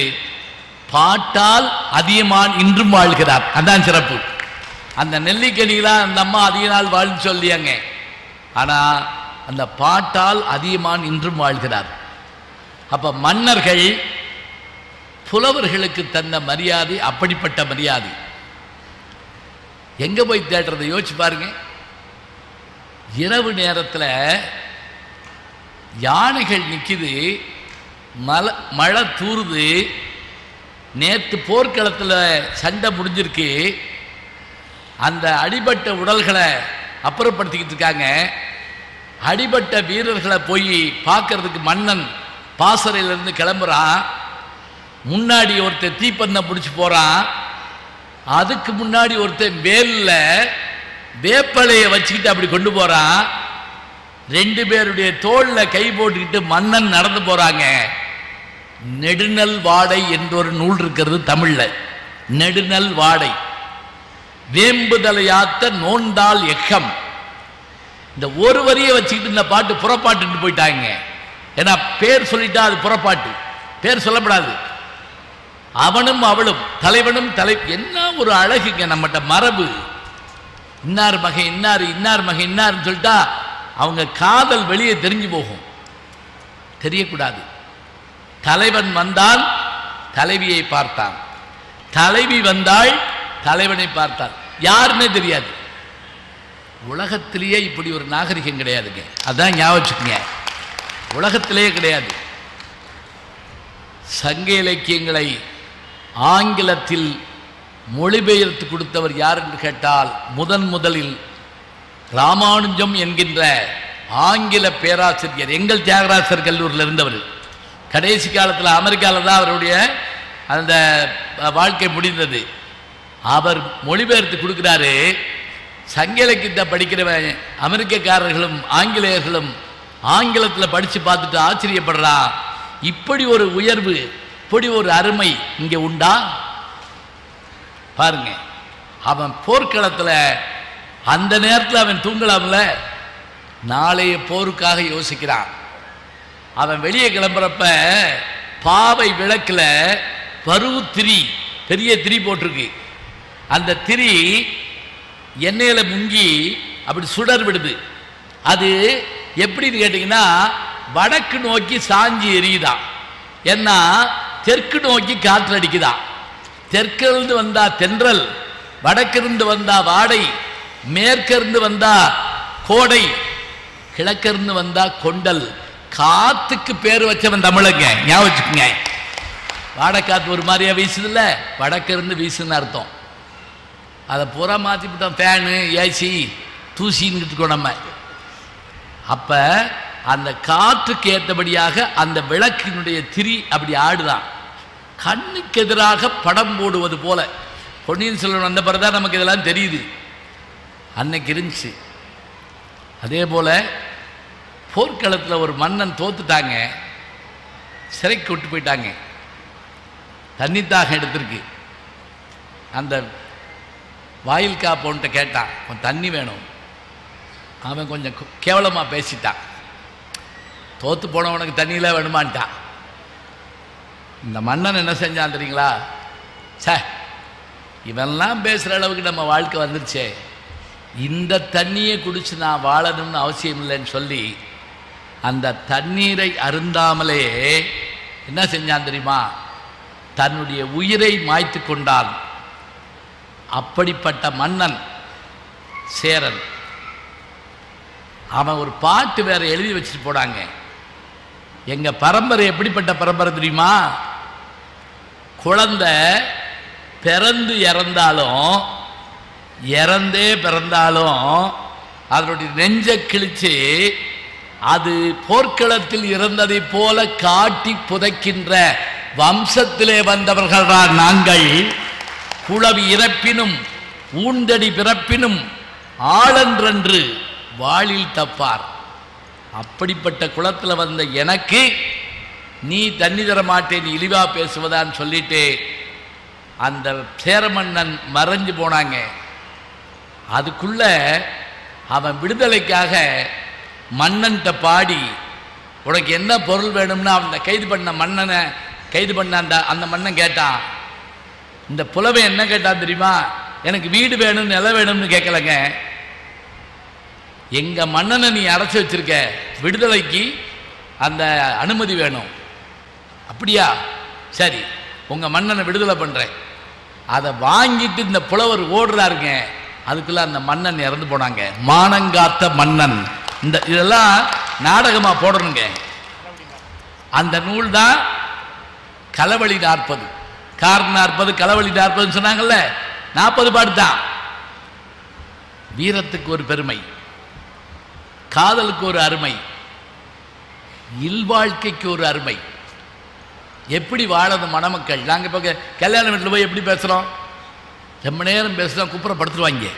பாட்டால் அதியமான் இன்றும் வாழ்கிறார். அதான் சிறப்பு. அந்த நெல்லிக்கனிலாம் அந்த அம்மா அதிக நாள் வாழ்ந்து சொல்லியாங்க. ஆனால் அந்த பாட்டால் அதியமான் இன்றும் வாழ்கிறார். அப்போ மன்னர்கள் புலவர்களுக்கு தந்த மரியாதை அப்படிப்பட்ட மரியாதை. எங்கே போய் தேடுறதை யோசிச்சு பாருங்க. இரவு நேரத்தில் யானைகள் நிற்கிது, மழை தூறுது. நேற்று போர்க்களத்தில் சண்டை முடிஞ்சிருக்கு. அந்த அடிபட்ட உடல்களை அப்புறப்படுத்திக்கிட்டு இருக்காங்க. அடிபட்ட வீரர்களை போய் பார்க்கறதுக்கு மன்னன் பாசறையிலிருந்து கிளம்புறான். முன்னாடி ஒருத்தர் தீப்பந்தம் பிடிச்சி போகிறான். அதுக்கு முன்னாடி ஒருத்தர் வேலில் வேப்பலையை வச்சுக்கிட்டு அப்படி கொண்டு போகிறான். 2 பேருடைய தோளில் கை போட்டுக்கிட்டு மன்னன் நடந்து போகிறாங்க. நெடுநல் வாடை என்ற ஒரு நூல் இருக்கிறது தமிழில். நெடுநல் வாடை, வேம்புதலையாத்த நோண்டால் எக்கம். இந்த ஒரு வரியை வச்சுக்கிட்டு இந்த பாட்டு புறப்பாட்டுன்னு போயிட்டாங்க. ஏன்னா பேர் சொல்லிட்டா அது புறப்பாட்டு, பேர் சொல்லப்படாது. அவனும் அவளும், தலைவனும் என்ன ஒரு அழகுங்க நம்மகிட்ட மரபு. இன்னார் மகை இன்னார், இன்னார் மகை இன்னார்னு சொல்லிட்டா அவங்க காதல் வெளியே தெரிஞ்சு போகும். தெரியக்கூடாது. தலைவன் வந்தான், தலைவியை பார்த்தான். தலைவி வந்தாள், தலைவனை பார்த்தான். யாருமே தெரியாது. உலகத்திலேயே இப்படி ஒரு நாகரிகம் கிடையாதுங்க. அதான் ஞாபகம் வச்சுக்கோங்க, உலகத்திலேயே கிடையாது. சங்க இலக்கியங்களை ஆங்கிலத்தில் மொழிபெயர்த்து கொடுத்தவர் யார் என்று கேட்டால், முதலில் ராமானுஜம் என்கின்ற ஆங்கில பேராசிரியர், எங்கள் தியாகராசர் கல்லூரியில் இருந்தவர். கடைசி காலத்தில் அமெரிக்காவில் தான் அவருடைய அந்த வாழ்க்கை முடிந்தது. அவர் மொழிபெயர்த்து கொடுக்குறாரு. சங்க இலக்கியத்தை படிக்கிற அமெரிக்கக்காரர்களும் ஆங்கிலேயர்களும் ஆங்கிலத்தில் படித்து பார்த்துட்டு ஆச்சரியப்படுறா, இப்படி ஒரு உயர்வு, இப்படி ஒரு அருமை இங்கே உண்டா பாருங்க. அவன் போர்க்களத்தில் அந்த நேரத்தில் அவன் தூங்கலாம்ல, நாளைய போருக்காக யோசிக்கிறான். அவன் வெளியே கிளம்புறப்ப பாவை விளக்கில் பருவு திரி, பெரிய திரி போட்டிருக்கு. அந்த திரி எண்ணெயில் முங்கி அப்படி சுடர் விடுது. அது எப்படின்னு கேட்டிங்கன்னா, வடக்கு நோக்கி சாஞ்சி எரியுதான். ஏன்னா தெற்கு நோக்கி காற்று அடிக்குதான். தெற்கிருந்து வந்தா தென்றல், வடக்கிருந்து வந்தா வாடை, மேற்கிருந்து வந்தா கோடை, கிழக்கிருந்து வந்தா கொண்டல். காத்துக்கு பேர் வச்சவன் தமிழங்க, ஞாபகம் வச்சுக்கோங்க. வாடை காத்து ஒரு மாதிரியா வீசுது இல்ல, வடக்கிருந்து வீசுன்னு அர்த்தம். அதை பூரா மாற்றிவிட்டோம், ஃபேனு ஏசி தூசின்னு இருக்கோம் நம்ம. அப்ப அந்த காற்றுக்கு ஏற்றபடியாக அந்த விளக்கினுடைய திரி அப்படி ஆடுதான். கண்ணுக்கு எதிராக படம் போடுவது போல. பொன்னியின் செல்வன் வந்த பிறகுதான் நமக்கு இதெல்லாம் தெரியுது, அன்னைக்கு இருந்துச்சு. அதே போல போர்க்களத்தில் ஒரு மன்னன் தோத்துட்டாங்க, சிறைக்கு விட்டு போயிட்டாங்க. தண்ணித்தாக எடுத்திருக்கு. அந்த வாயில் காப்போன்ட்ட கேட்டான், கொஞ்சம் தண்ணி வேணும். அவன் கொஞ்சம் கேவலமாக பேசிட்டான். தோத்து போனவனுக்கு தண்ணியில் வேணுமான்ட்டான். இந்த மன்னன் என்ன செஞ்சான் தெரியுங்களா? சே, இவெல்லாம் பேசுகிற அளவுக்கு நம்ம வாழ்க்கை வந்துருச்சே, இந்த தண்ணியை குடிச்சு நான் வாழணும்னு அவசியம் இல்லைன்னு சொல்லி அந்த தண்ணீரை அருந்தாமலே என்ன செஞ்சான் தெரியுமா? தன்னுடைய உயிரை மாய்த்து கொண்டான். அப்படிப்பட்ட மன்னன் சேரன். அவன் ஒரு பாட்டு வேற எழுதி வச்சுட்டு போனாங்க. எங்க பரம்பரை எப்படிப்பட்ட பரம்பரை தெரியுமா? குழந்தை பிறந்து இறந்தாலும், இறந்தே பிறந்தாலும் அதனுடைய நெஞ்ச கிழிச்சு அது போர்க்களத்தில் இறந்ததை போல காட்டி புதைக்கின்ற வம்சத்திலே வந்தவர்கள் நாங்கள். குளவி இறப்பினும் ஊண்டடி பிறப்பினும் ஆளன்றன்று வாளில் தப்பார். அப்படிப்பட்ட குளத்தில் வந்த எனக்கு நீ தண்ணி தர மாட்டேன், நீ இழிவா பேசுவதான்னு சொல்லிட்டு அந்த சேரமன்னன் மறைஞ்சு போனாங்க. அதுக்குள்ள அவன் விடுதலைக்காக மன்னன்ட்ட பாடி, உனக்கு என்ன பொருள் வேணும்னு அவன் கைது பண்ண மன்னனை கைது பண்ண அந்த மன்னன் கேட்டான். இந்த புலவன் என்ன கேட்டான் தெரியுமா? எனக்கு வீடு வேணும், நிலம் வேணும்னு கேட்கலங்க. எங்க மன்னனை நீ அடைச்சி வச்சிருக்க, விடுதலைக்கு அந்த அனுமதி வேணும். அப்படியா, சரி, உங்க மன்னனை விடுதலை பண்றேன். அதை வாங்கிட்டு இந்த புலவர் ஓடுறாருங்க. அதுக்குள்ள அந்த மன்னன் இறந்து போனாங்க. மானங்காத்த மன்னன். இந்த இதெல்லாம் நாடகமா போடணுங்க. அந்த நூல் தான் களவழி 40. கார் 40 களவழி 40 சொன்னாங்கல்ல, 40 பாட்டு தான். வீரத்துக்கு ஒரு பெருமை, காதலுக்கு ஒரு அருமை, இல்வாழ்க்கைக்கு ஒரு அருமை. எப்படி வாழது மணமக்கள். நாங்கள் இப்போ கல்யாண வீட்டில் போய் எப்படி பேசுகிறோம்? ரொம்ப நேரம் பேசுகிறோம், குப்புறப்படுத்துருவாங்க.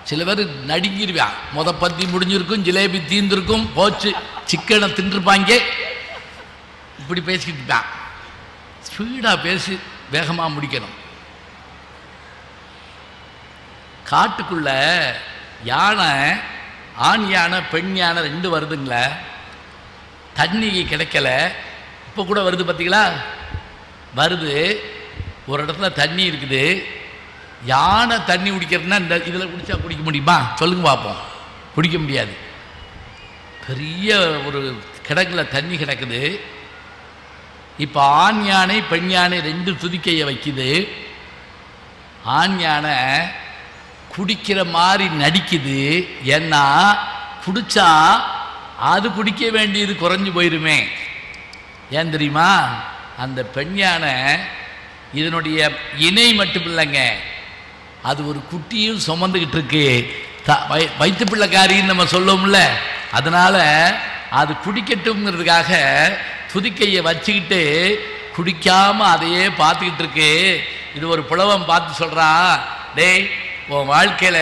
சில பேர் நடுங்கிடுவான். பத்தி முடிஞ்சிருக்கும், ஜிலேபி தீர்ந்திருக்கும், போச்சு, சிக்கனை தின்றுப்பாங்க. இப்படி பேசிக்கிட்டு இருப்பான். ஸ்பீடாக பேசி வேகமாக முடிக்கணும். காட்டுக்குள்ள யானை, ஆண் யானை பெண் யானை 2 வருதுங்களே. தண்ணி கிடைக்கல. இப்போ கூட வருது பார்த்தீங்களா? வருது. ஒரு இடத்துல தண்ணி இருக்குது. யானை தண்ணி குடிக்கிறதுனா இந்த இதில் குடிச்சா குடிக்க முடியுமா? சொல்லுங்க பார்ப்போம். குடிக்க முடியாது. பெரிய ஒரு கிடங்குல தண்ணி கிடக்குது. இப்போ ஆண் யானை பெண் யானை 2 துதிக்கையை வைக்குது. ஆண் யானை குடிக்கிற மாதிரி நடிக்குது. ஏன்னா குடிச்சா அது குடிக்க வேண்டியது குறைஞ்சு போயிருமே. ஏன் தெரியுமா? அந்த பெண் யானை இதனுடைய இணை மட்டும் இல்லைங்க, அது ஒரு குட்டியும் சுமந்துக்கிட்டு இருக்கு. வயிற்று பிள்ளைக்காரின்னு நம்ம சொல்லுவோம்ல, அதனால அது குடிக்கட்டும்ங்கிறதுக்காக துதிக்கையை வச்சுக்கிட்டு குடிக்காம அதையே பார்த்துக்கிட்டு இருக்கு. இது ஒரு புலவன் பார்த்து சொல்றான், டேய், உன் வாழ்க்கையில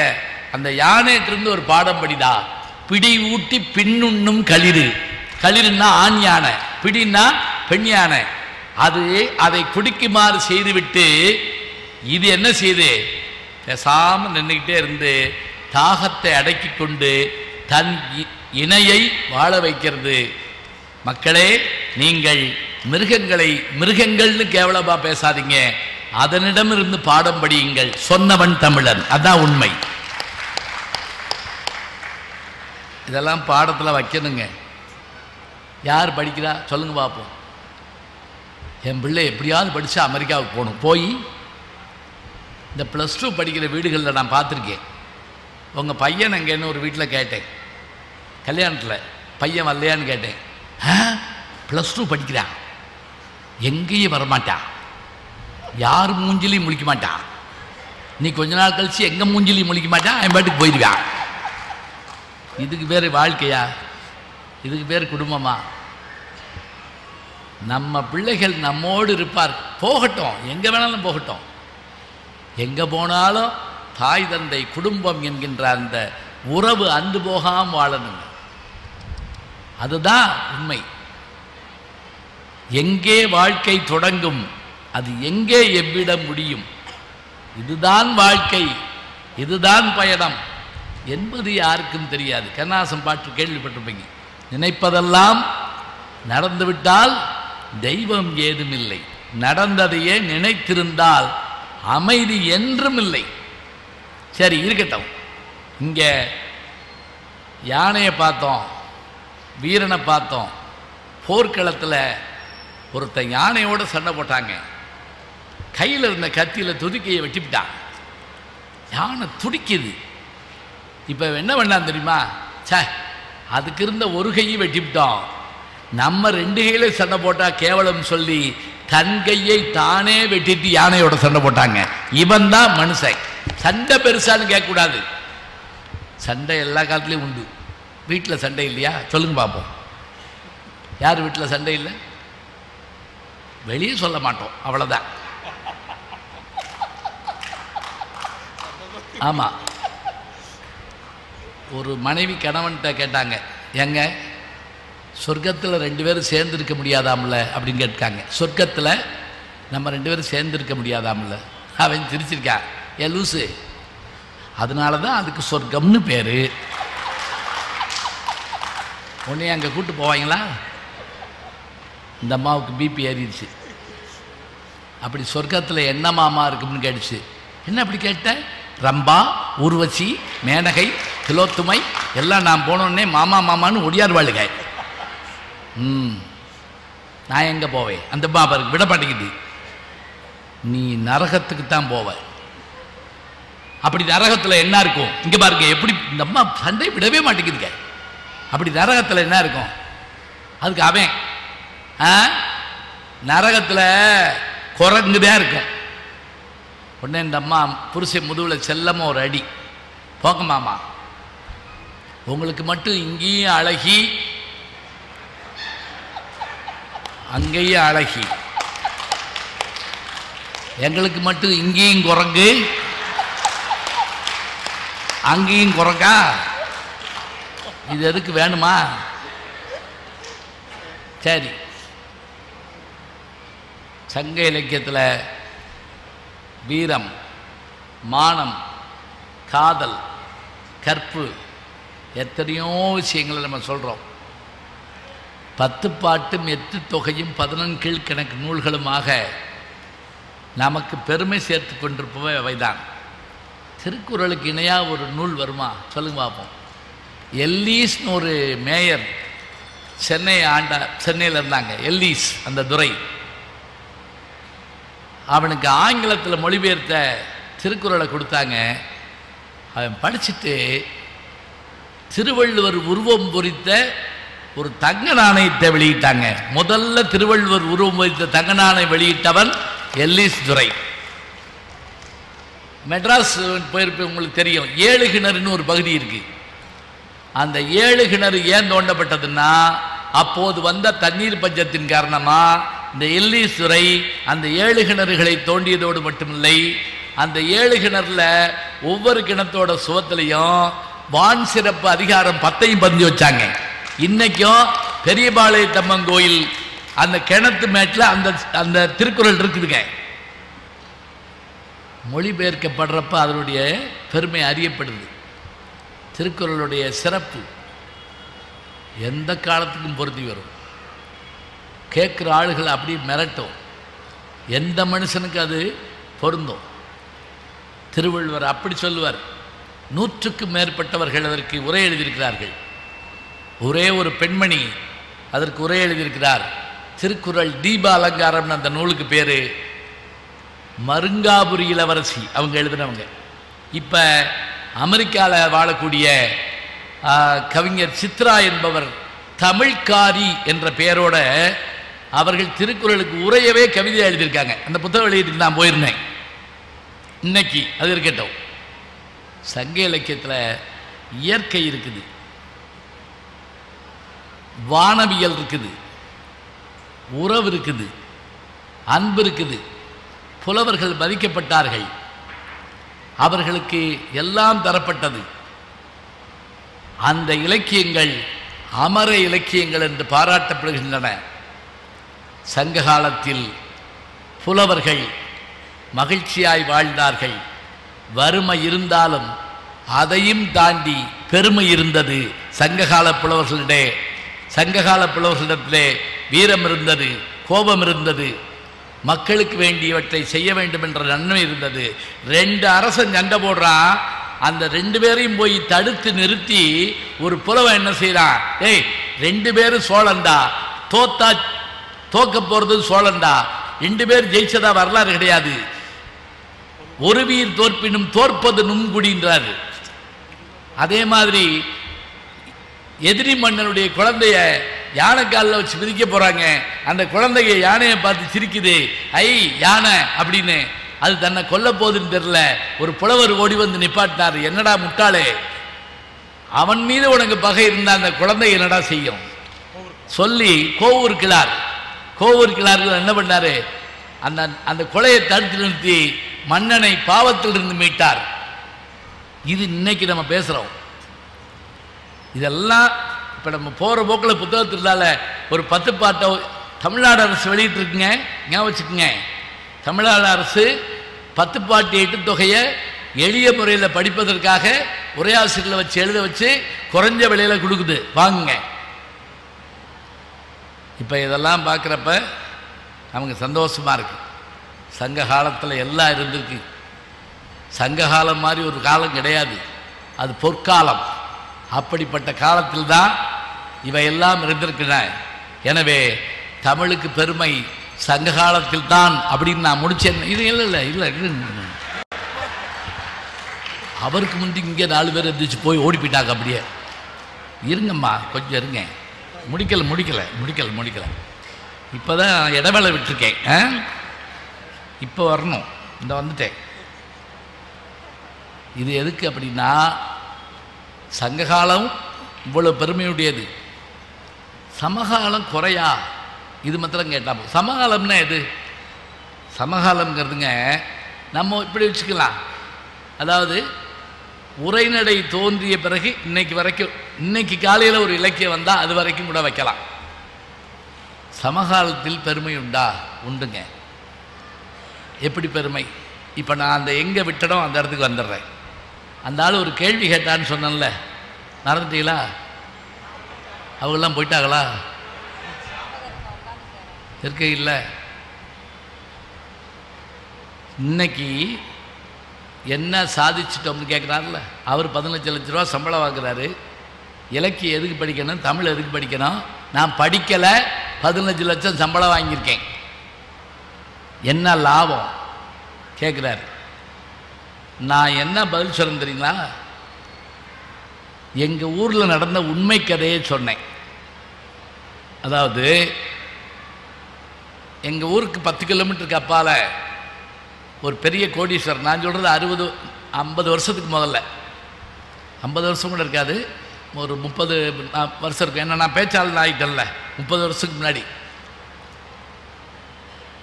அந்த யானையிட்டிருந்து ஒரு பாடம் படிடா. பிடி ஊட்டி பின்னுண்ணும் களிறு. களிறுன்னா ஆண் யானை, பிடின்னா பெண் யானை. அது அதை குடிக்குமாறு செய்துவிட்டு இது என்ன செய்து பேசாம நின்றுக்கிட்டே இருந்து தாகத்தை அடக்கி கொண்டு தன் இணையை வாழ வைக்கிறது. மக்களே, நீங்கள் மிருகங்களை மிருகங்கள்னு கேவலமா பேசாதீங்க, அதனிடமிருந்து பாடம் படியுங்கள். சொன்னவன் தமிழன், அதான் உண்மை. இதெல்லாம் பாடத்தில் வைக்கணுங்க. யார் படிக்கிறா சொல்லுங்க பார்ப்போம். என் பிள்ளை எப்படியாவது படித்து அமெரிக்காவுக்கு போகணும். போய் இந்த +2 படிக்கிற வீடுகளில் நான் பார்த்துருக்கேன். உங்கள் பையன் எங்கேன்னு ஒரு வீட்டில் கேட்டேன், கல்யாணத்தில் பையன் வரலையான்னு கேட்டேன். +2 படிக்கிறான், எங்கேயும் வரமாட்டான், யார் மூஞ்சிலையும் முழிக்க மாட்டான், நீ கொஞ்ச நாள் கழிச்சு எங்கே மூஞ்சிலையும் முழிக்க மாட்டான், என் பாட்டுக்கு போயிடுவான். இதுக்கு பேர் வாழ்க்கையா? இதுக்கு பேர் குடும்பமா? நம்ம பிள்ளைகள் நம்மோடு இருப்பார், போகட்டும், எங்கே வேணாலும் போகட்டும். எங்கே போனாலும் தாய் தந்தை குடும்பம் என்கின்ற அந்த உறவு அந்து போகாமல் வாழணுங்க. அதுதான் உண்மை. எங்கே வாழ்க்கை தொடங்கும், அது எங்கே எவ்விடம் முடியும், இதுதான் வாழ்க்கை, இதுதான் பயணம் என்பது யாருக்கும் தெரியாது. கண்ணாசம் பாட்டு கேள்விப்பட்டிருப்பீங்க. நினைப்பதெல்லாம் நடந்துவிட்டால் தெய்வம் ஏதுமில்லை, நடந்ததையே நினைத்திருந்தால் அமைதி என்றும் இல்லை. சரி இருக்கட்டும். இங்கே யானையை பார்த்தோம், வீரனை பார்த்தோம். போர்க்களத்தில் ஒருத்தன் யானையோடு சண்டை போட்டாங்க. கையில் இருந்த கத்தியில் துதிக்கையை வெட்டிவிட்டான். யானை துடிக்குது. இப்போ என்ன பண்ணான் தெரியுமா? அதுக்கு இருந்த ஒரு கையை வெட்டிவிட்டோம், நம்ம 2 கையில சண்டை போட்டால் கேவலம் சொல்லி தன் கையை தானே வெட்டிட்டு யானையோட சண்டை போட்டாங்க. இவன் தான் மனுஷன். சண்டை பெருசான்னு கேட்கக்கூடாது. சண்டை எல்லா காலத்துலேயும் உண்டு. வீட்டில் சண்டை இல்லையா சொல்லுங்க பார்ப்போம். யார் வீட்டில் சண்டை இல்லை? வெளியே சொல்ல மாட்டோம், அவ்வளோதான். ஆமாம். ஒரு மனைவி கணவன்கிட்ட கேட்டாங்க, எங்க சொர்க்கத்தில் 2 பேரும் சேர்ந்துருக்க முடியாதாம்ல அப்படின்னு கேட்டாங்க. சொர்க்கத்தில் நம்ம 2 பேரும் சேர்ந்துருக்க முடியாதாம்ல. அவன் சிரிச்சிருக்கான், ஏ லூசு, அதனால தான் அதுக்கு சொர்க்கம்னு பேர். உடனே அங்கே கூப்பிட்டு போவாங்களா? இந்த அம்மாவுக்கு பிபி ஏறிடுச்சு. அப்படி சொர்க்கத்தில் என்ன மாமா இருக்குன்னு கேட்டுச்சு. என்ன அப்படி கேட்ட? ரம்பா, ஊர்வசி, மேனகை, திலோத்துமை எல்லாம் நான் போனோடனே மாமா மாமான்னு ஒடியாருவாளுங்க. நான் எங்கே போவேன்? அந்த பாபருக்கு விட மாட்டேங்குது. நீ நரகத்துக்கு தான் போவ. அப்படி நரகத்தில் என்ன இருக்கும்? இங்கே பாருங்க, எப்படி இந்த அம்மா சண்டை விடவே மாட்டேங்குதுங்க. அப்படி நரகத்தில் என்ன இருக்கும்? அதுக்கு அவன் நரகத்தில் குரங்குதான் இருக்கும். உடனே இந்த அம்மா புருஷன் முதுகில் செல்லமாக ஒரு அடி, போங்க மாமா, உங்களுக்கு மட்டும் இங்கேயும் அழகி அங்கேயும் அழகி, எங்களுக்கு மட்டும் இங்கேயும் குரங்கு அங்கேயும் குரங்கா, இது எதுக்கு வேணுமா? சரி, சங்க இலக்கியத்தில் வீரம், மானம், காதல், கற்பு எத்தனையோ விஷயங்களை நம்ம சொல்கிறோம். 10 பாட்டும் 8 தொகையும் 11 கீழ்கணக்கு நூல்களுமாக நமக்கு பெருமை சேர்த்து கொண்டிருப்பவை அவைதான். திருக்குறளுக்கு இணையாக ஒரு நூல் வருமா சொல்லுங்க பார்ப்போம். எல்லீஸ்னு ஒரு மேயர் சென்னையில் இருந்தாங்க. எல்லீஸ் அந்த துரை, அவனுக்கு ஆங்கிலத்தில் மொழிபெயர்த்த திருக்குறளை கொடுத்தாங்க. அவன் படிச்சுட்டு திருவள்ளுவர் உருவம் பொறித்த ஒரு தங்க நாணயத்தை வெளியிட்டாங்க. முதல்ல திருவள்ளுவர் உருவம் பொறித்த தங்க நாணயம் வெளியிட்டவன் எல்லீஸ் துரை. மெட்ராஸ் போயிருப்ப உங்களுக்கு தெரியும், 7 கிணறுன்னு ஒரு பகுதி இருக்கு. அந்த 7 கிணறு ஏன் தோண்டப்பட்டதுன்னா, அப்போது வந்த தண்ணீர் பஞ்சத்தின் காரணமா இந்த எல்லீஸ் துரை அந்த 7 கிணறுகளை தோண்டியதோடு மட்டுமில்லை, அந்த 7 கிணறுல ஒவ்வொரு கிணத்தோட சுவத்திலையும் வான் சிறப்பு அதிகாரம் 10ஐயும் பதிஞ்சு வச்சாங்க. இன்னைக்கும் பெரியபாளையத்தம்மன் கோயில் அந்த கிணத்து மேட்டில் அந்த திருக்குறள் இருக்குதுங்க. மொழிபெயர்க்கப்படுறப்ப அதனுடைய பெருமை அறியப்படுது. திருக்குறளுடைய சிறப்பு எந்த காலத்துக்கும் பொருத்தி வரும். கேட்குற ஆளுகள் அப்படி மிரட்டும். எந்த மனுஷனுக்கு அது பொருந்தும். திருவள்ளுவர் அப்படி சொல்லுவார். 100க்கும் மேற்பட்டவர்கள் அதற்கு உரை எழுதியிருக்கிறார்கள். ஒரே ஒரு பெண்மணி அதற்கு உரை எழுதியிருக்கிறார். திருக்குறள் தீப அலங்காரம்னு அந்த நூலுக்கு பேர். மருங்காபுரி இளவரசி அவங்க எழுதினவங்க. இப்போ அமெரிக்காவில் வாழக்கூடிய கவிஞர் சித்ரா என்பவர் தமிழ்காரி என்ற பெயரோட அவர்கள் திருக்குறளுக்கு உரையவே கவிதை எழுதியிருக்காங்க. அந்த புத்தக வெளியீட்டுக்கு நான் போயிருந்தேன். இன்னைக்கு அது இருக்கட்டும். சங்க இலக்கியத்தில் இயற்கை இருக்குது, வானவியல் இருக்குது, உறவு இருக்குது, அன்பு இருக்குது. புலவர்கள் மதிக்கப்பட்டார்கள், அவர்களுக்கு எல்லாம் தரப்பட்டது. அந்த இலக்கியங்கள் அமர இலக்கியங்கள் என்று பாராட்டப்படுகின்றன. சங்க காலத்தில் புலவர்கள் மகிழ்ச்சியாய் வாழ்ந்தார்கள். வறுமை இருந்தாலும் அதையும் தாண்டி பெருமை இருந்தது சங்ககால புலவர்களிடையே. சங்ககால புலவர்களிடத்திலே வீரம் இருந்தது, கோபம் இருந்தது, மக்களுக்கு வேண்டியவற்றை செய்ய வேண்டும் என்ற நன்மை இருந்தது. 2 அரசன் சண்டை போடுறான், அந்த 2 பேரையும் போய் தடுத்து நிறுத்தி ஒரு புலவன் என்ன செய்யறான், 2 பேரும் சோழன்டா, தோக்க போறது சோழன்டா, 2 பேர் ஜெயிச்சதா வரலாறு கிடையாது, ஒரு வீர் தோற்பினும் தோற்பது நுண்குடின்றார். அதே மாதிரி எதிரி மன்னனுடைய குழந்தைய யானைக்காலில் வச்சு மிதிக்க போறாங்க. அந்த குழந்தைய யானையை பார்த்து சிரிக்குது, ஐ யானை அப்படின்னு. அது தன்னை கொல்ல போகுதுன்னு தெரியல. ஒரு புலவர் ஓடி வந்து நிப்பாட்டினார். என்னடா முட்டாளே, அவன் மீது உனக்கு பகை இருந்தா அந்த குழந்தை என்னடா செய்யும் சொல்லி கோவூர் கிளார்கள் என்ன பண்ணாரு, அந்த கொலையை தடுத்து நிறுத்தி மன்னனை பாவத்திலிருந்து மீட்டார். இது இன்னைக்கு நம்ம பேசுறோம். இதெல்லாம் இப்போ நம்ம போகிற போக்கில் புத்தகத்தினால ஒரு 10 பாட்டை தமிழ்நாடு அரசு வெளியிட்டிருக்குங்க, ஞாபகம் வச்சுக்குங்க. தமிழ்நாடு அரசு 10 பாட்டு எட்டுத்தொகையை எளிய முறையில் படிப்பதற்காக உரையாசிரியர்களை வச்சு எழுத வச்சு குறைஞ்ச விலையில் கொடுக்குது, வாங்குங்க. இப்போ இதெல்லாம் பார்க்குறப்ப நமக்கு சந்தோஷமாக இருக்கு. சங்க காலத்தில் எல்லாம் இருந்திருக்கு. சங்க காலம் மாதிரி ஒரு காலம் கிடையாது, அது பொற்காலம். அப்படிப்பட்ட காலத்தில் தான் இவையெல்லாம் இருந்திருக்கின்றன. எனவே தமிழுக்கு பெருமை சங்க காலத்தில் தான் அப்படின்னு நான் முடிச்சேன். இது இல்லை அவருக்கு முந்தி இங்கே 4 பேர் இருந்துச்சு, போய் ஓடி போயிட்டாங்க. அப்படியே இருங்கம்மா, கொஞ்சம் இருங்க, முடிக்கலை. இப்போ தான் இடவேளை விட்டுருக்கேன், இப்போ வரணும், இந்த வந்துட்டேன். இது எதுக்கு அப்படின்னா, சங்ககாலம் இவ்வளோ பெருமையுடையது, சமகாலம் குறையா இது மாத்திரம் கேட்டால். சமகாலம்னா எது? சமகாலம்ங்கிறதுங்க நம்ம இப்படி வச்சுக்கலாம். அதாவது உரைநடை தோன்றிய பிறகு இன்னைக்கு வரைக்கும், இன்னைக்கு காலையில் ஒரு இலக்கியம் வந்தால் அது வரைக்கும் கூட வைக்கலாம். சமகாலத்தில் பெருமை உண்டா? உண்டுங்க. எப்படி பெருமை? இப்போ நான் அந்த எங்கே விட்டனோ அந்த இடத்துக்கு வந்துடுறேன். அந்த ஆள் ஒரு கேள்வி கேட்டான்னு சொன்னேன்ல, மறந்துட்டீங்களா? அவங்கெல்லாம் போயிட்டாங்களா? இருக்க இல்லை. இன்னைக்கு என்ன சாதிச்சிட்டோம்னு கேட்குறாருல, அவர் 15 லட்ச ரூபா சம்பளம் வாங்குறாரு. இலக்கியம் எதுக்கு படிக்கணும், தமிழ் எதுக்கு படிக்கணும்? நான் படிக்கலை, 15 லட்சம் சம்பளம் வாங்கியிருக்கேன், என்ன லாபம் கேட்குறாரு. நான் என்ன பதில் சொல்றேன் தெரியுங்களா? எங்கள் ஊரில் நடந்த உண்மை கதையை சொன்னேன். அதாவது எங்கள் ஊருக்கு 10 கிலோமீட்டருக்கு அப்பால் ஒரு பெரிய கோடீஸ்வரர், நான் சொல்கிறது 50 வருஷத்துக்கு முதல்ல, 50 வருஷம் கூட இருக்காது, ஒரு 30 வருஷம் இருக்கும். என்ன நான் பேச்சாளர் ஆகிட்டேன்ல, 30 வருஷத்துக்கு முன்னாடி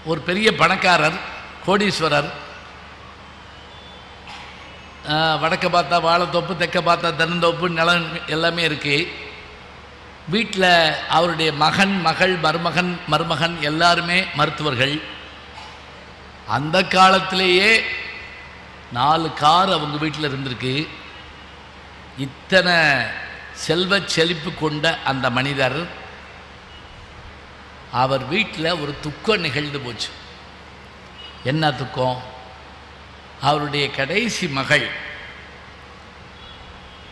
ஒரு பெரிய பணக்காரர் கோடீஸ்வரர். வடக்க பார்த்தா வாழைத்தோப்பு, தெற்க பார்த்தா தென்னந்தோப்பு, நிலம் எல்லாமே இருக்குது. வீட்டில் அவருடைய மகன், மகள், மருமகன் எல்லாருமே மருத்துவர்கள். அந்த காலத்திலேயே 4 கார் அவங்க வீட்டில் இருந்திருக்கு. இத்தனை செல்வ செழிப்பு கொண்ட அந்த மனிதர், அவர் வீட்டில் ஒரு துக்கம் நிகழ்ந்து போச்சு. என்ன துக்கம்? அவருடைய கடைசி மகள்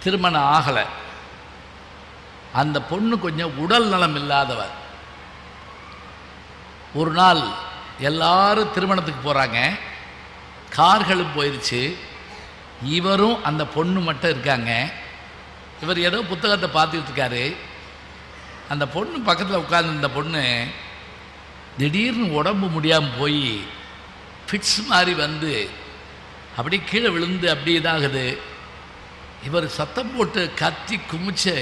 திருமணம் ஆகலை. அந்த பொண்ணு கொஞ்சம் உடல் நலம் இல்லாதவர். ஒரு நாள் எல்லாரும் திருமணத்துக்கு போகிறாங்க, கார்களும் போயிடுச்சு, இவரும் அந்த பொண்ணு மட்டும் இருக்காங்க. இவர் ஏதோ புத்தகத்தை பார்த்துக்கிட்டு இருக்காரு. அந்த பொண்ணு பக்கத்தில் உட்கார்ந்து பொண்ணு திடீர்னு உடம்பு முடியாமல் போய் ஃபிட்ஸ் மாதிரி வந்து அப்படியே கீழே விழுந்து அப்படி இதாகுது. இவர் சத்தம் போட்டு கத்தி குமிச்சு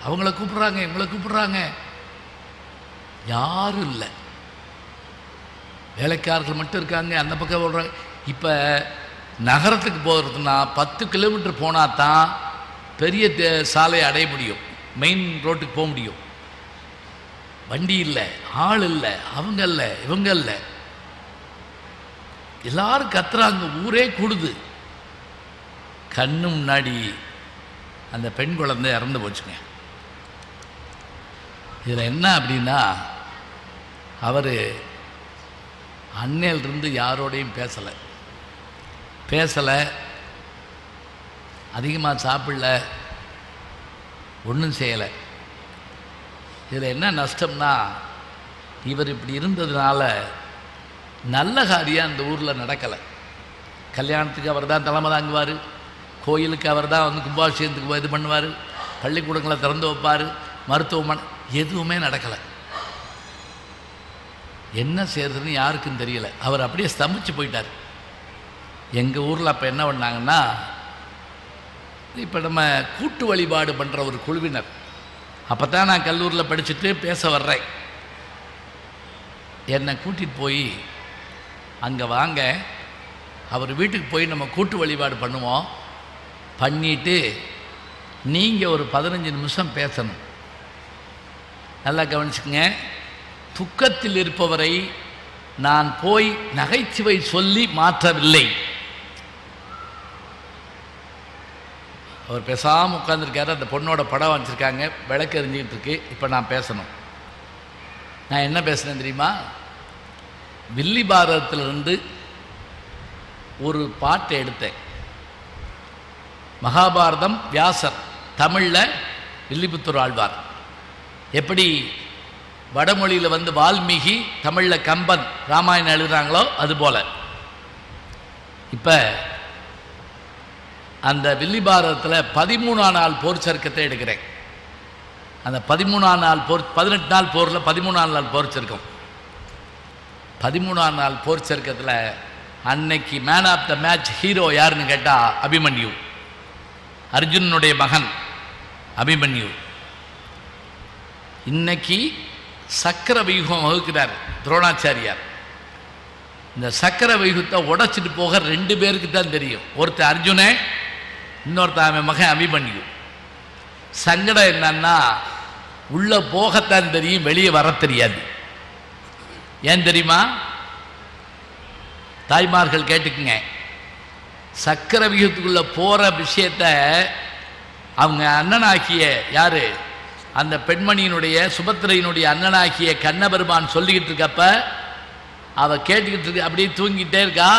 அவங்கள கூப்பிட்றாங்க, இவங்களை கூப்பிட்றாங்க, யாரும் இல்லை, வேலைக்காரர்கள் மட்டும் இருக்காங்க. அந்த பக்கம் ஓடுறாங்க. இப்போ நகரத்துக்கு போகிறதுனா 10 கிலோமீட்டர் போனால் தான் பெரிய சாலையை அடைய முடியும், மெயின் ரோட்டுக்கு போக முடியும். வண்டி இல்லை, ஆள் இல்லை, அவங்க இல்லை, இவங்க இல்லை, எல்லாரும் கத்துறாங்க, ஊரே கூடுது. கண்ணு முன்னாடி அந்த பெண் குழந்தை இறந்து போச்சுங்க. இதில் என்ன அப்படின்னா, அவர் அன்னையிலிருந்து யாரோடையும் பேசலை, அதிகமாக சாப்பிடல, ஒன்றும் செய்யலை. இதில் என்ன நஷ்டம்னா, இவர் இப்படி இருந்ததுனால நல்ல காரியம் அந்த ஊரில் நடக்கலை. கல்யாணத்துக்கு அவர் தான் தலைமை தாங்குவார், கோயிலுக்கு அவர் தான் வந்து கும்பாபிஷேகத்துக்கு இது பண்ணுவார், பள்ளிக்கூடங்களை திறந்து வைப்பார், மருத்துவமனை எதுவுமே நடக்கலை. என்ன செய்யறதுன்னு யாருக்கும் தெரியலை. அவர் அப்படியே ஸ்தம்பிச்சு போயிட்டார். எங்கள் ஊரில் அப்போ என்ன பண்ணாங்கன்னா, இப்போ நம்ம கூட்டு வழிபாடு பண்ணுற ஒரு குழுவினர், அப்போ தான் நான் கல்லூரியில் படிச்சுட்டு பேச வர்றேன், என்னை கூட்டிகிட்டு போய் அங்கே வாங்க, அவர் வீட்டுக்கு போய் நம்ம கூட்டு வழிபாடு பண்ணுவோம், பண்ணிட்டு நீங்கள் ஒரு 15 நிமிஷம் பேசணும். நல்லா கவனிச்சுக்கங்க, துக்கத்தில் இருப்பவரை நான் போய் நகைச்சுவை சொல்லி மாற்றவில்லை. அவர் பேசாமல் உட்காந்துருக்காரு. அந்த பொண்ணோட படம் வச்சுருக்காங்க, விளக்கு எரிஞ்சிக்கிட்டு இருக்கு. இப்போ நான் பேசணும். நான் என்ன பேசுனேன் தெரியுமா? வில்லி பாரதத்திலிருந்து ஒரு பாட்டை எடுத்தேன். மகாபாரதம் வியாசர், தமிழில் வில்லிபுத்தூர் ஆழ்வார். எப்படி வடமொழியில் வந்து வால்மீகி, தமிழில் கம்பன் ராமாயணம் எழுதுறாங்களோ அதுபோல் இப்போ அந்த வில்லி பாரதத்தில் 13ஆம் நாள் போர் சருக்கத்தை எடுக்கிறேன். அந்த 13ஆம் நாள் போர், 18 நாள் போரில் 13ஆம் நாள் போர் சருக்கம். 13ஆம் நாள் போர் சருக்கத்தில் அன்னைக்கு man of the match hero யாருன்னு கேட்டால் அபிமன்யு, அர்ஜுனனுடைய மகன் அபிமன்யு. இன்னைக்கு சக்கர வியூகம் வகுக்கிறார் துரோணாச்சாரியார். இந்த சக்கர வியூகத்தை உடைச்சிட்டு போக 2 பேருக்கு தான் தெரியும். ஒருத்தர் அர்ஜுனன், இன்னொருத்தர் அவன் மகன் அபிமன்யு. சங்கடம் என்னன்னா, உள்ள போகத்தான் தெரியும், வெளியே வர தெரியாது. ஏன் தெரியுமா? தாய்மார்கள் கேட்டுக்குங்க, சக்கர வியூகத்துக்குள்ள போற விஷயத்த அவங்க அண்ணனாகிய யாரு, அந்த பெண்மணியினுடைய சுபத்திரையினுடைய அண்ணனாகிய கண்ணபெருமான் சொல்லிக்கிட்டு இருக்கப்ப அவ கேட்டுக்கிட்டு இருக்க, அப்படியே தூங்கிட்டே இருக்கா.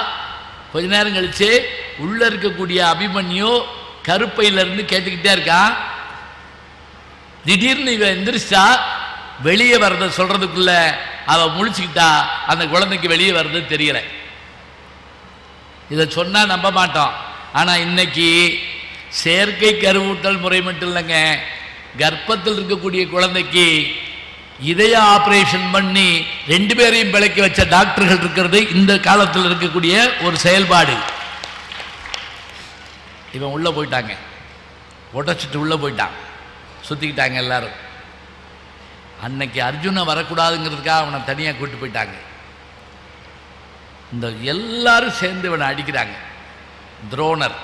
கொஞ்ச நேரம் கழிச்சு உள்ள இருக்கக்கூடிய அபிமன்யு கருப்பையிலிருந்து கேட்டுக்கிட்டே இருக்கான். திடீர்னு இவ எந்திரிச்சா, வெளியே வர்றத சொல்றதுக்குள்ள அவ முழிச்சுக்கிட்டா, அந்த குழந்தைக்கு வெளியே வர்றது தெரியல. இதை சொன்னா நம்ப மாட்டோம். ஆனா இன்னைக்கு செயற்கை கருவூட்டல் முறை மட்டும் இல்லைங்க, கர்ப்பத்தில் இருக்கக்கூடிய குழந்தைக்கு இதய ஆபரேஷன் பண்ணி 2 பேரையும் பிழைக்க வச்ச டாக்டர்கள் இருக்கிறது இந்த காலத்தில் இருக்கக்கூடிய ஒரு செயல்பாடு. இவன் உள்ள போயிட்டாங்க, உடைச்சிட்டு உள்ள போயிட்டான், சுத்திக்கிட்டாங்க எல்லாரும். அன்னைக்கு அர்ஜுன வரக்கூடாதுங்கிறதுக்காக அவனை தனியாக கூட்டு போயிட்டாங்க. இந்த எல்லாரும் சேர்ந்து இவனை அடிக்கிறாங்க. துரோணர்,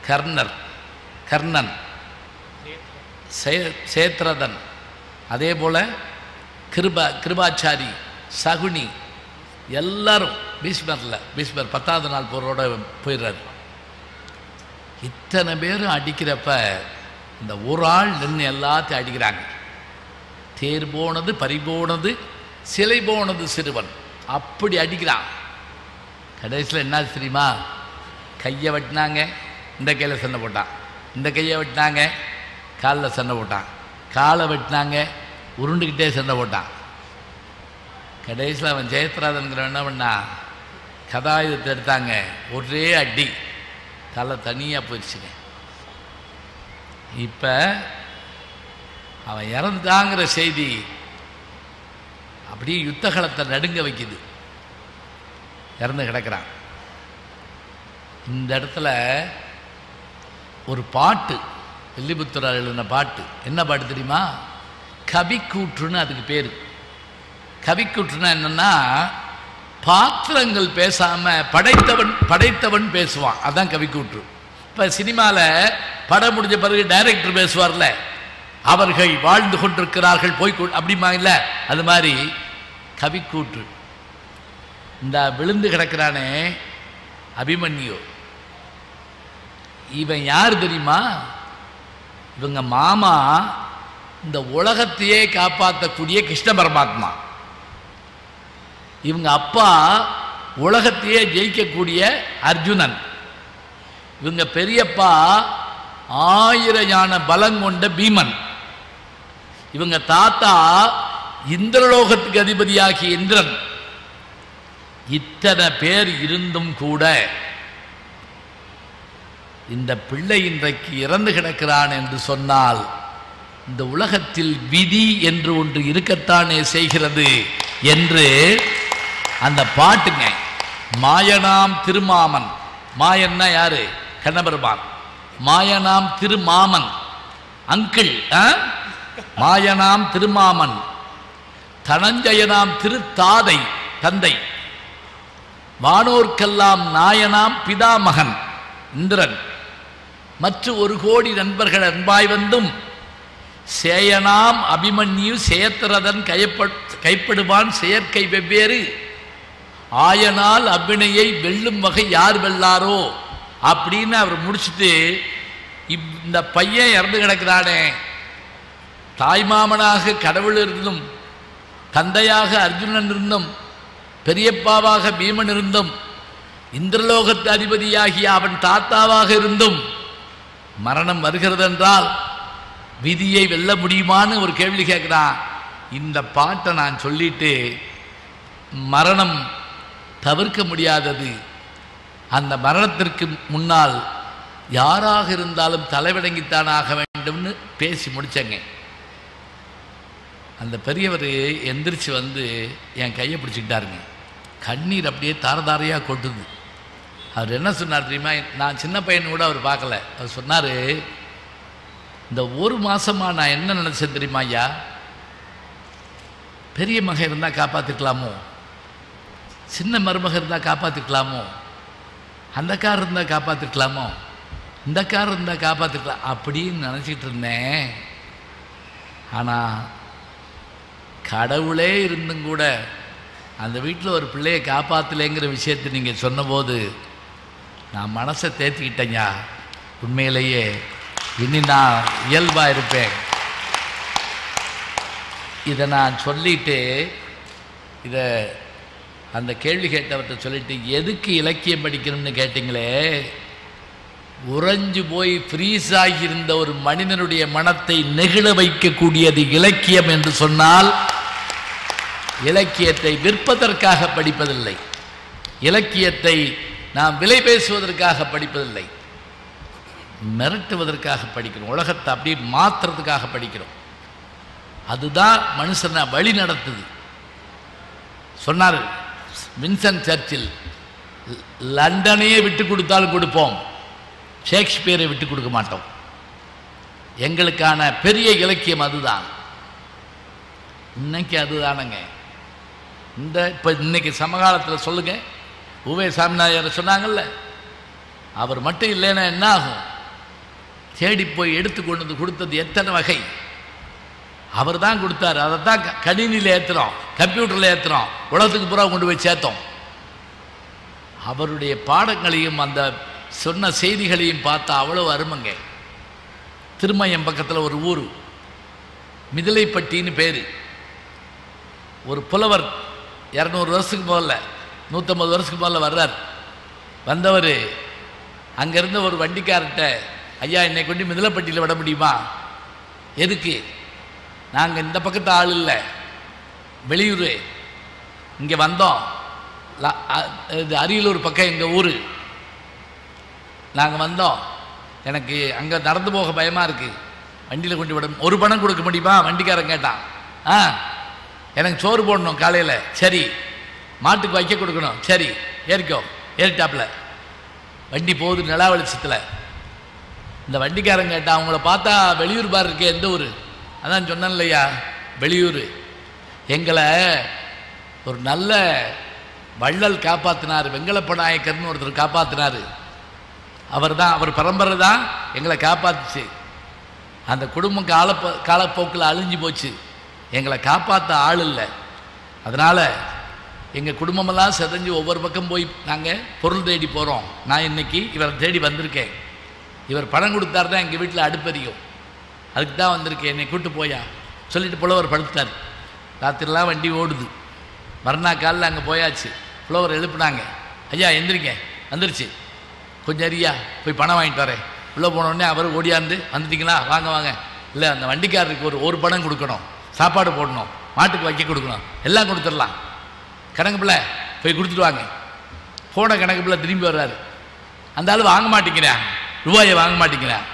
கர்ணன், சேத்ரதன், அதே போல கிருபாச்சாரி, சகுனி, எல்லாரும் பீஷ்மர் 10ஆவது நாள் போரோட போயிடுறாரு. இத்தனை பேரும் அடிக்கிறப்ப இந்த ஒரு ஆள் நின்று எல்லாத்தையும் அடிக்கிறாங்க. தேர் போனது பறிபோனது, சிலை போனது சிறுவன், அப்படி அடிக்கிறான். கடைசியில் என்ன தெரியுமா? கையை வெட்டினாங்க, இந்த கையில் சண்டை போட்டான், இந்த கையை வெட்டினாங்க, காலில் சண்டை போட்டான். காலை வெட்டினாங்க, உருண்டுக்கிட்டே சண்டை போட்டான். கடைசியில் அவன் ஜெயத்ராதன்கிற என்ன பண்ணா, கதாயுதத்தை எடுத்தாங்க, ஒரே அடி, தலை தனியாக போயிடுச்சுங்க. இப்போ அவன் இறந்துட்டாங்கிற செய்தி அப்படியே யுத்தகலத்தை நடுங்க வைக்குது. இறந்து கிடக்கிறான். இந்த இடத்துல ஒரு பாட்டு, வில்லிபுத்தூரார் எழுதின பாட்டு. என்ன பாட்டு தெரியுமா? கவிக்கூற்றுன்னு அதுக்கு பேர். கவிக்கூற்றுன்னா என்னன்னா, பாத்திரங்கள் பேசாமல் படைத்தவன் பேசுவான், அதான் கவிக்கூற்று. இப்போ சினிமாவில் படம் முடிஞ்ச பிறகு டைரக்டர் பேசுவார்ல, அவர்கள் வாழ்ந்து கொண்டிருக்கிறார்கள் போய் அப்படிமா இல்லை, அது மாதிரி கவிக்கூற்று. இந்த விழுந்து கிடக்கிறானே அபிமன்யு, இவன் யார் தெரியுமா? இவங்க மாமா இந்த உலகத்தையே காப்பாற்றக்கூடிய கிருஷ்ண பரமாத்மா. இவங்க அப்பா உலகத்தையே ஜெயிக்கக்கூடிய அர்ஜுனன். இவங்க பெரியப்பா 1000 யானை பலம் கொண்ட பீமன். இவங்க தாத்தா இந்திரலோகத்துக்கு அதிபதியாகிய இந்திரன். இத்தனை பேர் இருந்தும் கூட இந்த பிள்ளை இன்றைக்கு இறந்து கிடக்கிறான் என்று சொன்னால், இந்த உலகத்தில் விதி என்று ஒன்று இருக்கத்தானே செய்கிறது என்று அந்த பாட்டுங்க. மாயனாம் திருமாமன், மாயன்னா யாரு? கண்ணபெருமான். மாயனாம் திருமாமன் அங்கிள், மாயனாம் திருமாமன், தனஞ்சயனாம் திருத்தாதை தந்தை, வானோர்க்கெல்லாம் நாயனாம் பிதாமகன் இந்திரன், மற்ற 1 கோடி நண்பர்கள் அன்பாய் வந்தும் சேயனாம் அபிமன்யு சேத்திரதன் கைப்படுவான் செயற்கை வெவ்வேறு ஆயனால் அவ்வினையை வெல்லும் வகை யார் வெல்லாரோ அப்படின்னு அவர் முடிச்சுட்டு, இந்த பையன் இறந்து கிடக்கிறானே, தாய்மாமனாக கடவுள் இருந்தும், தந்தையாக அர்ஜுனன் இருந்தும், பெரியப்பாவாக பீமன் இருந்தும், இந்திரலோகத்து அதிபதியாகிய அவன் தாத்தாவாக இருந்தும் மரணம் வருகிறது என்றால் விதியை வெல்ல முடியுமான்னு ஒரு கேள்வி கேட்கிறான். இந்த பாட்டை நான் சொல்லிட்டு, மரணம் தவிர்க்க முடியாதது, அந்த மரணத்திற்கு முன்னால் யாராக இருந்தாலும் தலைவணங்கித்தான் ஆக வேண்டும்னு பேசி முடிச்சங்க. அந்த பெரியவர் எந்திரிச்சு வந்து என் கையை பிடிச்சிக்கிட்டாருங்க. கண்ணீர் அப்படியே தாரதாரையாக கொட்டுது. அவர் என்ன சொன்னார் தெரியுமா? நான் சின்ன பையன் கூட அவர் பார்க்கல. அவர் சொன்னார், இந்த 1 மாதமாக நான் என்ன நினச்சேன் தெரியுமா ஐயா, பெரிய மகன் இருந்தால் காப்பாற்றிக்கலாமோ, சின்ன மருமகன் இருந்தால் காப்பாற்றிக்கலாமோ, அந்த கார் இருந்தால் காப்பாற்றிக்கலாமோ, இந்த கார் இருந்தால் காப்பாற்றிக்கலாம் அப்படின்னு நினச்சிக்கிட்டு இருந்தேன். ஆனால் கடவுளே இருந்தும் கூட அந்த வீட்டில் ஒரு பிள்ளையை காப்பாற்றலைங்கிற விஷயத்தை நீங்கள் சொன்னபோது நான் மனசை தேர்த்திக்கிட்டேங்க. உண்மையிலேயே இனி நான் இயல்பாக இருப்பேன். இதை நான் சொல்லிட்டு, இதை அந்த கேள்வி கேட்டவர்கிட்ட சொல்லிட்டு, எதுக்கு இலக்கியம் படிக்கணும்னு கேட்டிங்களே, உறைஞ்சு போய் ஃப்ரீஸ் ஆகியிருந்த ஒரு மனிதனுடைய மனத்தை நெகிழ வைக்கக்கூடியது இலக்கியம் என்று சொன்னால், இலக்கியத்தை விற்பதற்காக படிப்பதில்லை, இலக்கியத்தை நாம் விலை பேசுவதற்காக படிப்பதில்லை, மிரட்டுவதற்காக படிக்கிறோம், உலகத்தை அப்படியே மாற்றுறதுக்காக படிக்கிறோம். அதுதான் மனுஷனை வழி நடத்துது. சொன்னார் வின்சன் சர்ச்சில், லண்டனையே விட்டு கொடுத்தாலும் கொடுப்போம், ஷேக்ஸ்பியரை விட்டு கொடுக்க மாட்டோம். எங்களுக்கான பெரிய இலக்கியம் அதுதான். இன்னைக்கு அதுதானங்க. இப்போ இன்னைக்கு சமகாலத்தில் சொல்லுங்க, உவே சாமிநாதர் சொன்னாங்கல்ல, அவர் மட்டும் இல்லைன்னா என்ன ஆகும்? தேடி போய் எடுத்து கொண்டு வந்து கொடுத்தது எத்தனை வகை அவர் தான் கொடுத்தாரு. அதை தான் கணினியில் ஏற்றுறோம், கம்ப்யூட்டரில் ஏற்றுறோம், உலகத்துக்கு பூரா கொண்டு போய் சேர்த்தோம். அவருடைய பாடங்களையும் அந்த சொன்ன செய்திகளையும் பார்த்தா அவ்வளோ அருமைங்க. திருமயம் பக்கத்தில் ஒரு ஊர் மிதிலைப்பட்டின்னு பேர். ஒரு புலவர் 200 வருஷத்துக்கு முதல்ல, 150 வருஷத்துக்கு முதல்ல வர்றார். வந்தவர் அங்கேருந்து ஒரு வண்டிக்கார்ட்ட, ஐயா என்னை கொண்டு மிதிலைப்பட்டியில் விட முடியுமா? எதுக்கு? நாங்கள் இந்த பக்கத்து ஆள் இல்லை, வெளியூர். இங்கே வந்தோம், இது அரியலூர் பக்கம் எங்கள் ஊர். நாங்கள் வந்தோம், எனக்கு அங்கே நடந்து போக பயமாக இருக்குது, வண்டியில் கொண்டு விட. ஒரு பணம் கொடுக்க முடியுமா? வண்டிக்காரன் கேட்டான். எனக்கு சோறு போடணும் காலையில். சரி. மாட்டுக்கு வைக்க கொடுக்கணும். சரி, ஏறிக்கோ. ஏறிட்டாப்பில் வண்டி போகுது நிலா வெளிச்சத்தில். இந்த வண்டிக்காரன் கேட்டான், அவங்கள பார்த்தா வெளியூர் பார் இருக்கே, எந்த ஊர்? அதான் சொன்னேன் இல்லையா, வெளியூர். எங்களை ஒரு நல்ல வள்ளல் காப்பாற்றினார், வெங்கலப்ப நாயக்கர்னு ஒருத்தர் காப்பாற்றினார். அவர் பரம்பரை தான் எங்களை காப்பாற்றுச்சு. அந்த குடும்பம் காலப்போக்கில் அழிஞ்சு போச்சு, எங்களை காப்பாற்ற ஆள் இல்லை. அதனால் எங்கள் குடும்பமெல்லாம் செதஞ்சு ஒவ்வொரு பக்கம் போய் நாங்கள் பொருள் தேடி போகிறோம். நான் இன்னைக்கு இவரை தேடி வந்திருக்கேன். இவர் பணம் கொடுத்தாரு தான் எங்கள் வீட்டில் அடுப்பறியும், அதுக்கு தான் வந்திருக்கேன். என்னை கூப்பிட்டு போயா சொல்லிட்டு புலவர் படுத்தார். ராத்திரிலாம் வண்டி ஓடுது. மறுநாள் காலில் அங்கே போயாச்சு. புலவர் எழுப்புனாங்க, ஐயா எந்திரிங்க. வந்துருச்சு. கொஞ்சம் அறியா போய் பணம் வாங்கிட்டு வரேன். உள்ளே போனோடனே அவர் ஓடியாந்து, வந்துட்டீங்களா, வாங்க வாங்க. இல்லை, அந்த வண்டிக்காரருக்கு ஒரு பணம் கொடுக்கணும், சாப்பாடு போடணும், மாட்டுக்கு வைக்க கொடுக்கணும், எல்லாம் கொடுத்துடலாம். கணக்கு பிள்ளை போய் கொடுத்துட்டு வாங்க. போன கணக்கு பிள்ளை திரும்பி வர்றாரு. அந்த ஆள் வாங்க மாட்டேங்கிறேன், ரூபாயை வாங்க மாட்டேங்கிறேன்.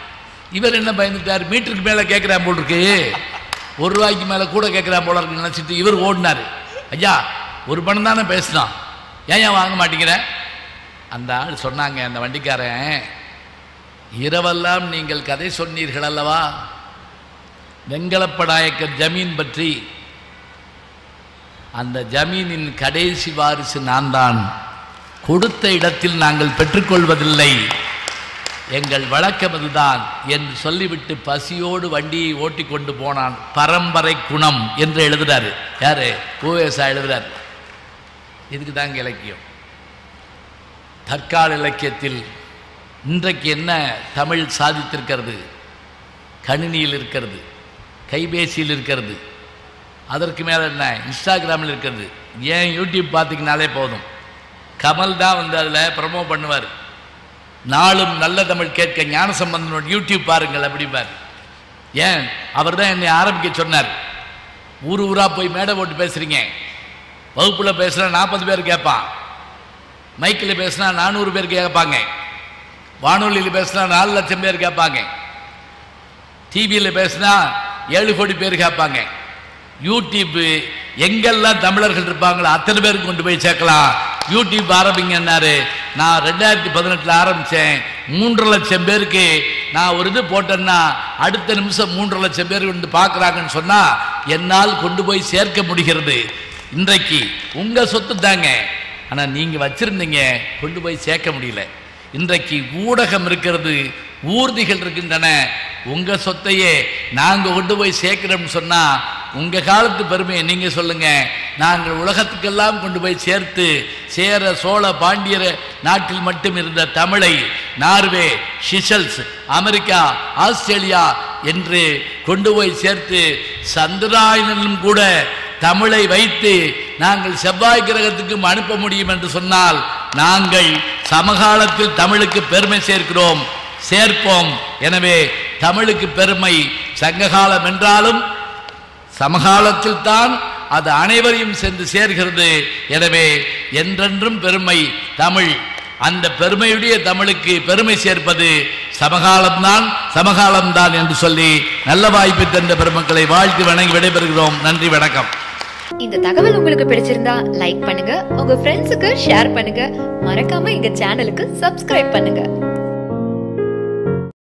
இவர் என்ன பயந்துட்டார், மீட்டருக்கு மேலே கேட்குறான் போல் இருக்கு, ₹1 மேலே கூட கேட்குறான் போல இருக்குன்னு நினச்சிட்டு இவர் ஓடினார். ஐயா ஒரு பணம் தானே பேசினான், ஏன் வாங்க மாட்டேங்கிறேன்? அந்த ஆள் சொன்னாங்க, அந்த வண்டிக்காரன், இரவெல்லாம் நீங்கள் கதை சொன்னீர்கள் அல்லவா வெங்கலப்ப நாயக்கர் ஜமீன் பற்றி. அந்த ஜமீனின் கடைசி வாரிசு நான் தான். கொடுத்த இடத்தில் நாங்கள் பெற்றுக்கொள்வதில்லை, எங்கள் வழக்கம் அதுதான் என்று சொல்லிவிட்டு பசியோடு வண்டியை ஓட்டி கொண்டு போனான். பரம்பரை குணம் என்று எழுதுறாரு. யாரு? பூவேசா எழுதுறாரு. இதுக்கு தாங்க இலக்கியம். தற்கால இலக்கியத்தில் இன்றைக்கு என்ன தமிழ் சாதித்திருக்கிறது? கணினியில் இருக்கிறது, கைபேசியில் இருக்கிறது, அதற்கு மேலே என்ன இன்ஸ்டாகிராமில் இருக்கிறது. ஏன் யூடியூப் பார்த்திங்கனாலே போதும். கமல் தான் வந்து அதில் ப்ரமோ பண்ணுவார். நாளும் நல்ல தமிழ் கேட்க ஞானசம்பந்தனோட யூடியூப் பாருங்கள் அப்படிப்பார். ஏன் அவர் தான் என்னை ஆரம்பிக்க சொன்னார். ஊர் ஊராக போய் மேடை போட்டு பேசுகிறீங்க, வகுப்பில் பேசுனா 40 பேர் கேட்பான், மைக்கில் பேசுனா 400 பேர் கேட்பாங்க, வானொலியில் பேசுனா 4 லட்சம் பேர் கேட்பாங்க, டிவியில் பேசுனா 7 கோடி பேர் கேட்பாங்க. யூடியூப் எங்கெல்லாம் தமிழர்கள் இருப்பாங்களோ அத்தனை பேருக்கு கொண்டு போய் சேர்க்கலாம். யூடியூப் ஆரம்பிங்கன்னாரு. நான் 2018 ஆரம்பித்தேன். 3 லட்சம் பேருக்கு நான் ஒரு இது போட்டேன்னா அடுத்த நிமிஷம் 3 லட்சம் பேர் வந்து பார்க்குறாங்கன்னு சொன்னால் என்னால் கொண்டு போய் சேர்க்க முடிகிறது. இன்றைக்கு உங்கள் சொத்து தாங்க, ஆனால் நீங்கள் வச்சுருந்தீங்க, கொண்டு போய் சேர்க்க முடியல. இன்றைக்கு ஊடகம் இருக்கிறது, ஊர்திகள் இருக்கின்றன. உங்கள் சொத்தையே நாங்கள் கொண்டு போய் சேர்க்கிறோம்னு சொன்னால் உங்கள் காலத்து பெருமையை நீங்கள் சொல்லுங்கள். நாங்கள் உலகத்துக்கெல்லாம் கொண்டு போய் சேர்த்து, சேர சோழ பாண்டியர் நாட்டில் மட்டும் இருந்த தமிழை நார்வே, சிஷல்ஸ், அமெரிக்கா, ஆஸ்திரேலியா என்று கொண்டு போய் சேர்த்து சந்திராயனிலும் கூட தமிழை வைத்து நாங்கள் செவ்வாய் கிரகத்துக்கும் அனுப்ப முடியும் என்று சொன்னால் நாங்கள் சமகாலத்தில் தமிழுக்கு பெருமை சேர்க்கிறோம், சேர்ப்போம். எனவே தமிழுக்கு பெருமை சங்ககாலம் என்றாலும் சமகாலத்தில் தான் அது அனைவரையும் சென்று சேர்கிறது. எனவே என்றென்றும் பெருமை தமிழ். அந்த பெருமையுடைய தமிழுக்கு பெருமை சேர்ப்பது சமகாலம்தான், சமகாலம்தான் என்று சொல்லி நல்ல வாய்ப்பு தந்த பெருமக்களை வாழ்த்து வணங்கி விடைபெறுகிறோம். நன்றி, வணக்கம். இந்த தகவல் உங்களுக்கு பிடிச்சிருந்தா லைக் பண்ணுங்க, உங்க ஃப்ரெண்ட்ஸுக்கு ஷேர் பண்ணுங்க, மறக்காம எங்க சேனலுக்கு சப்ஸ்கிரைப் பண்ணுங்க.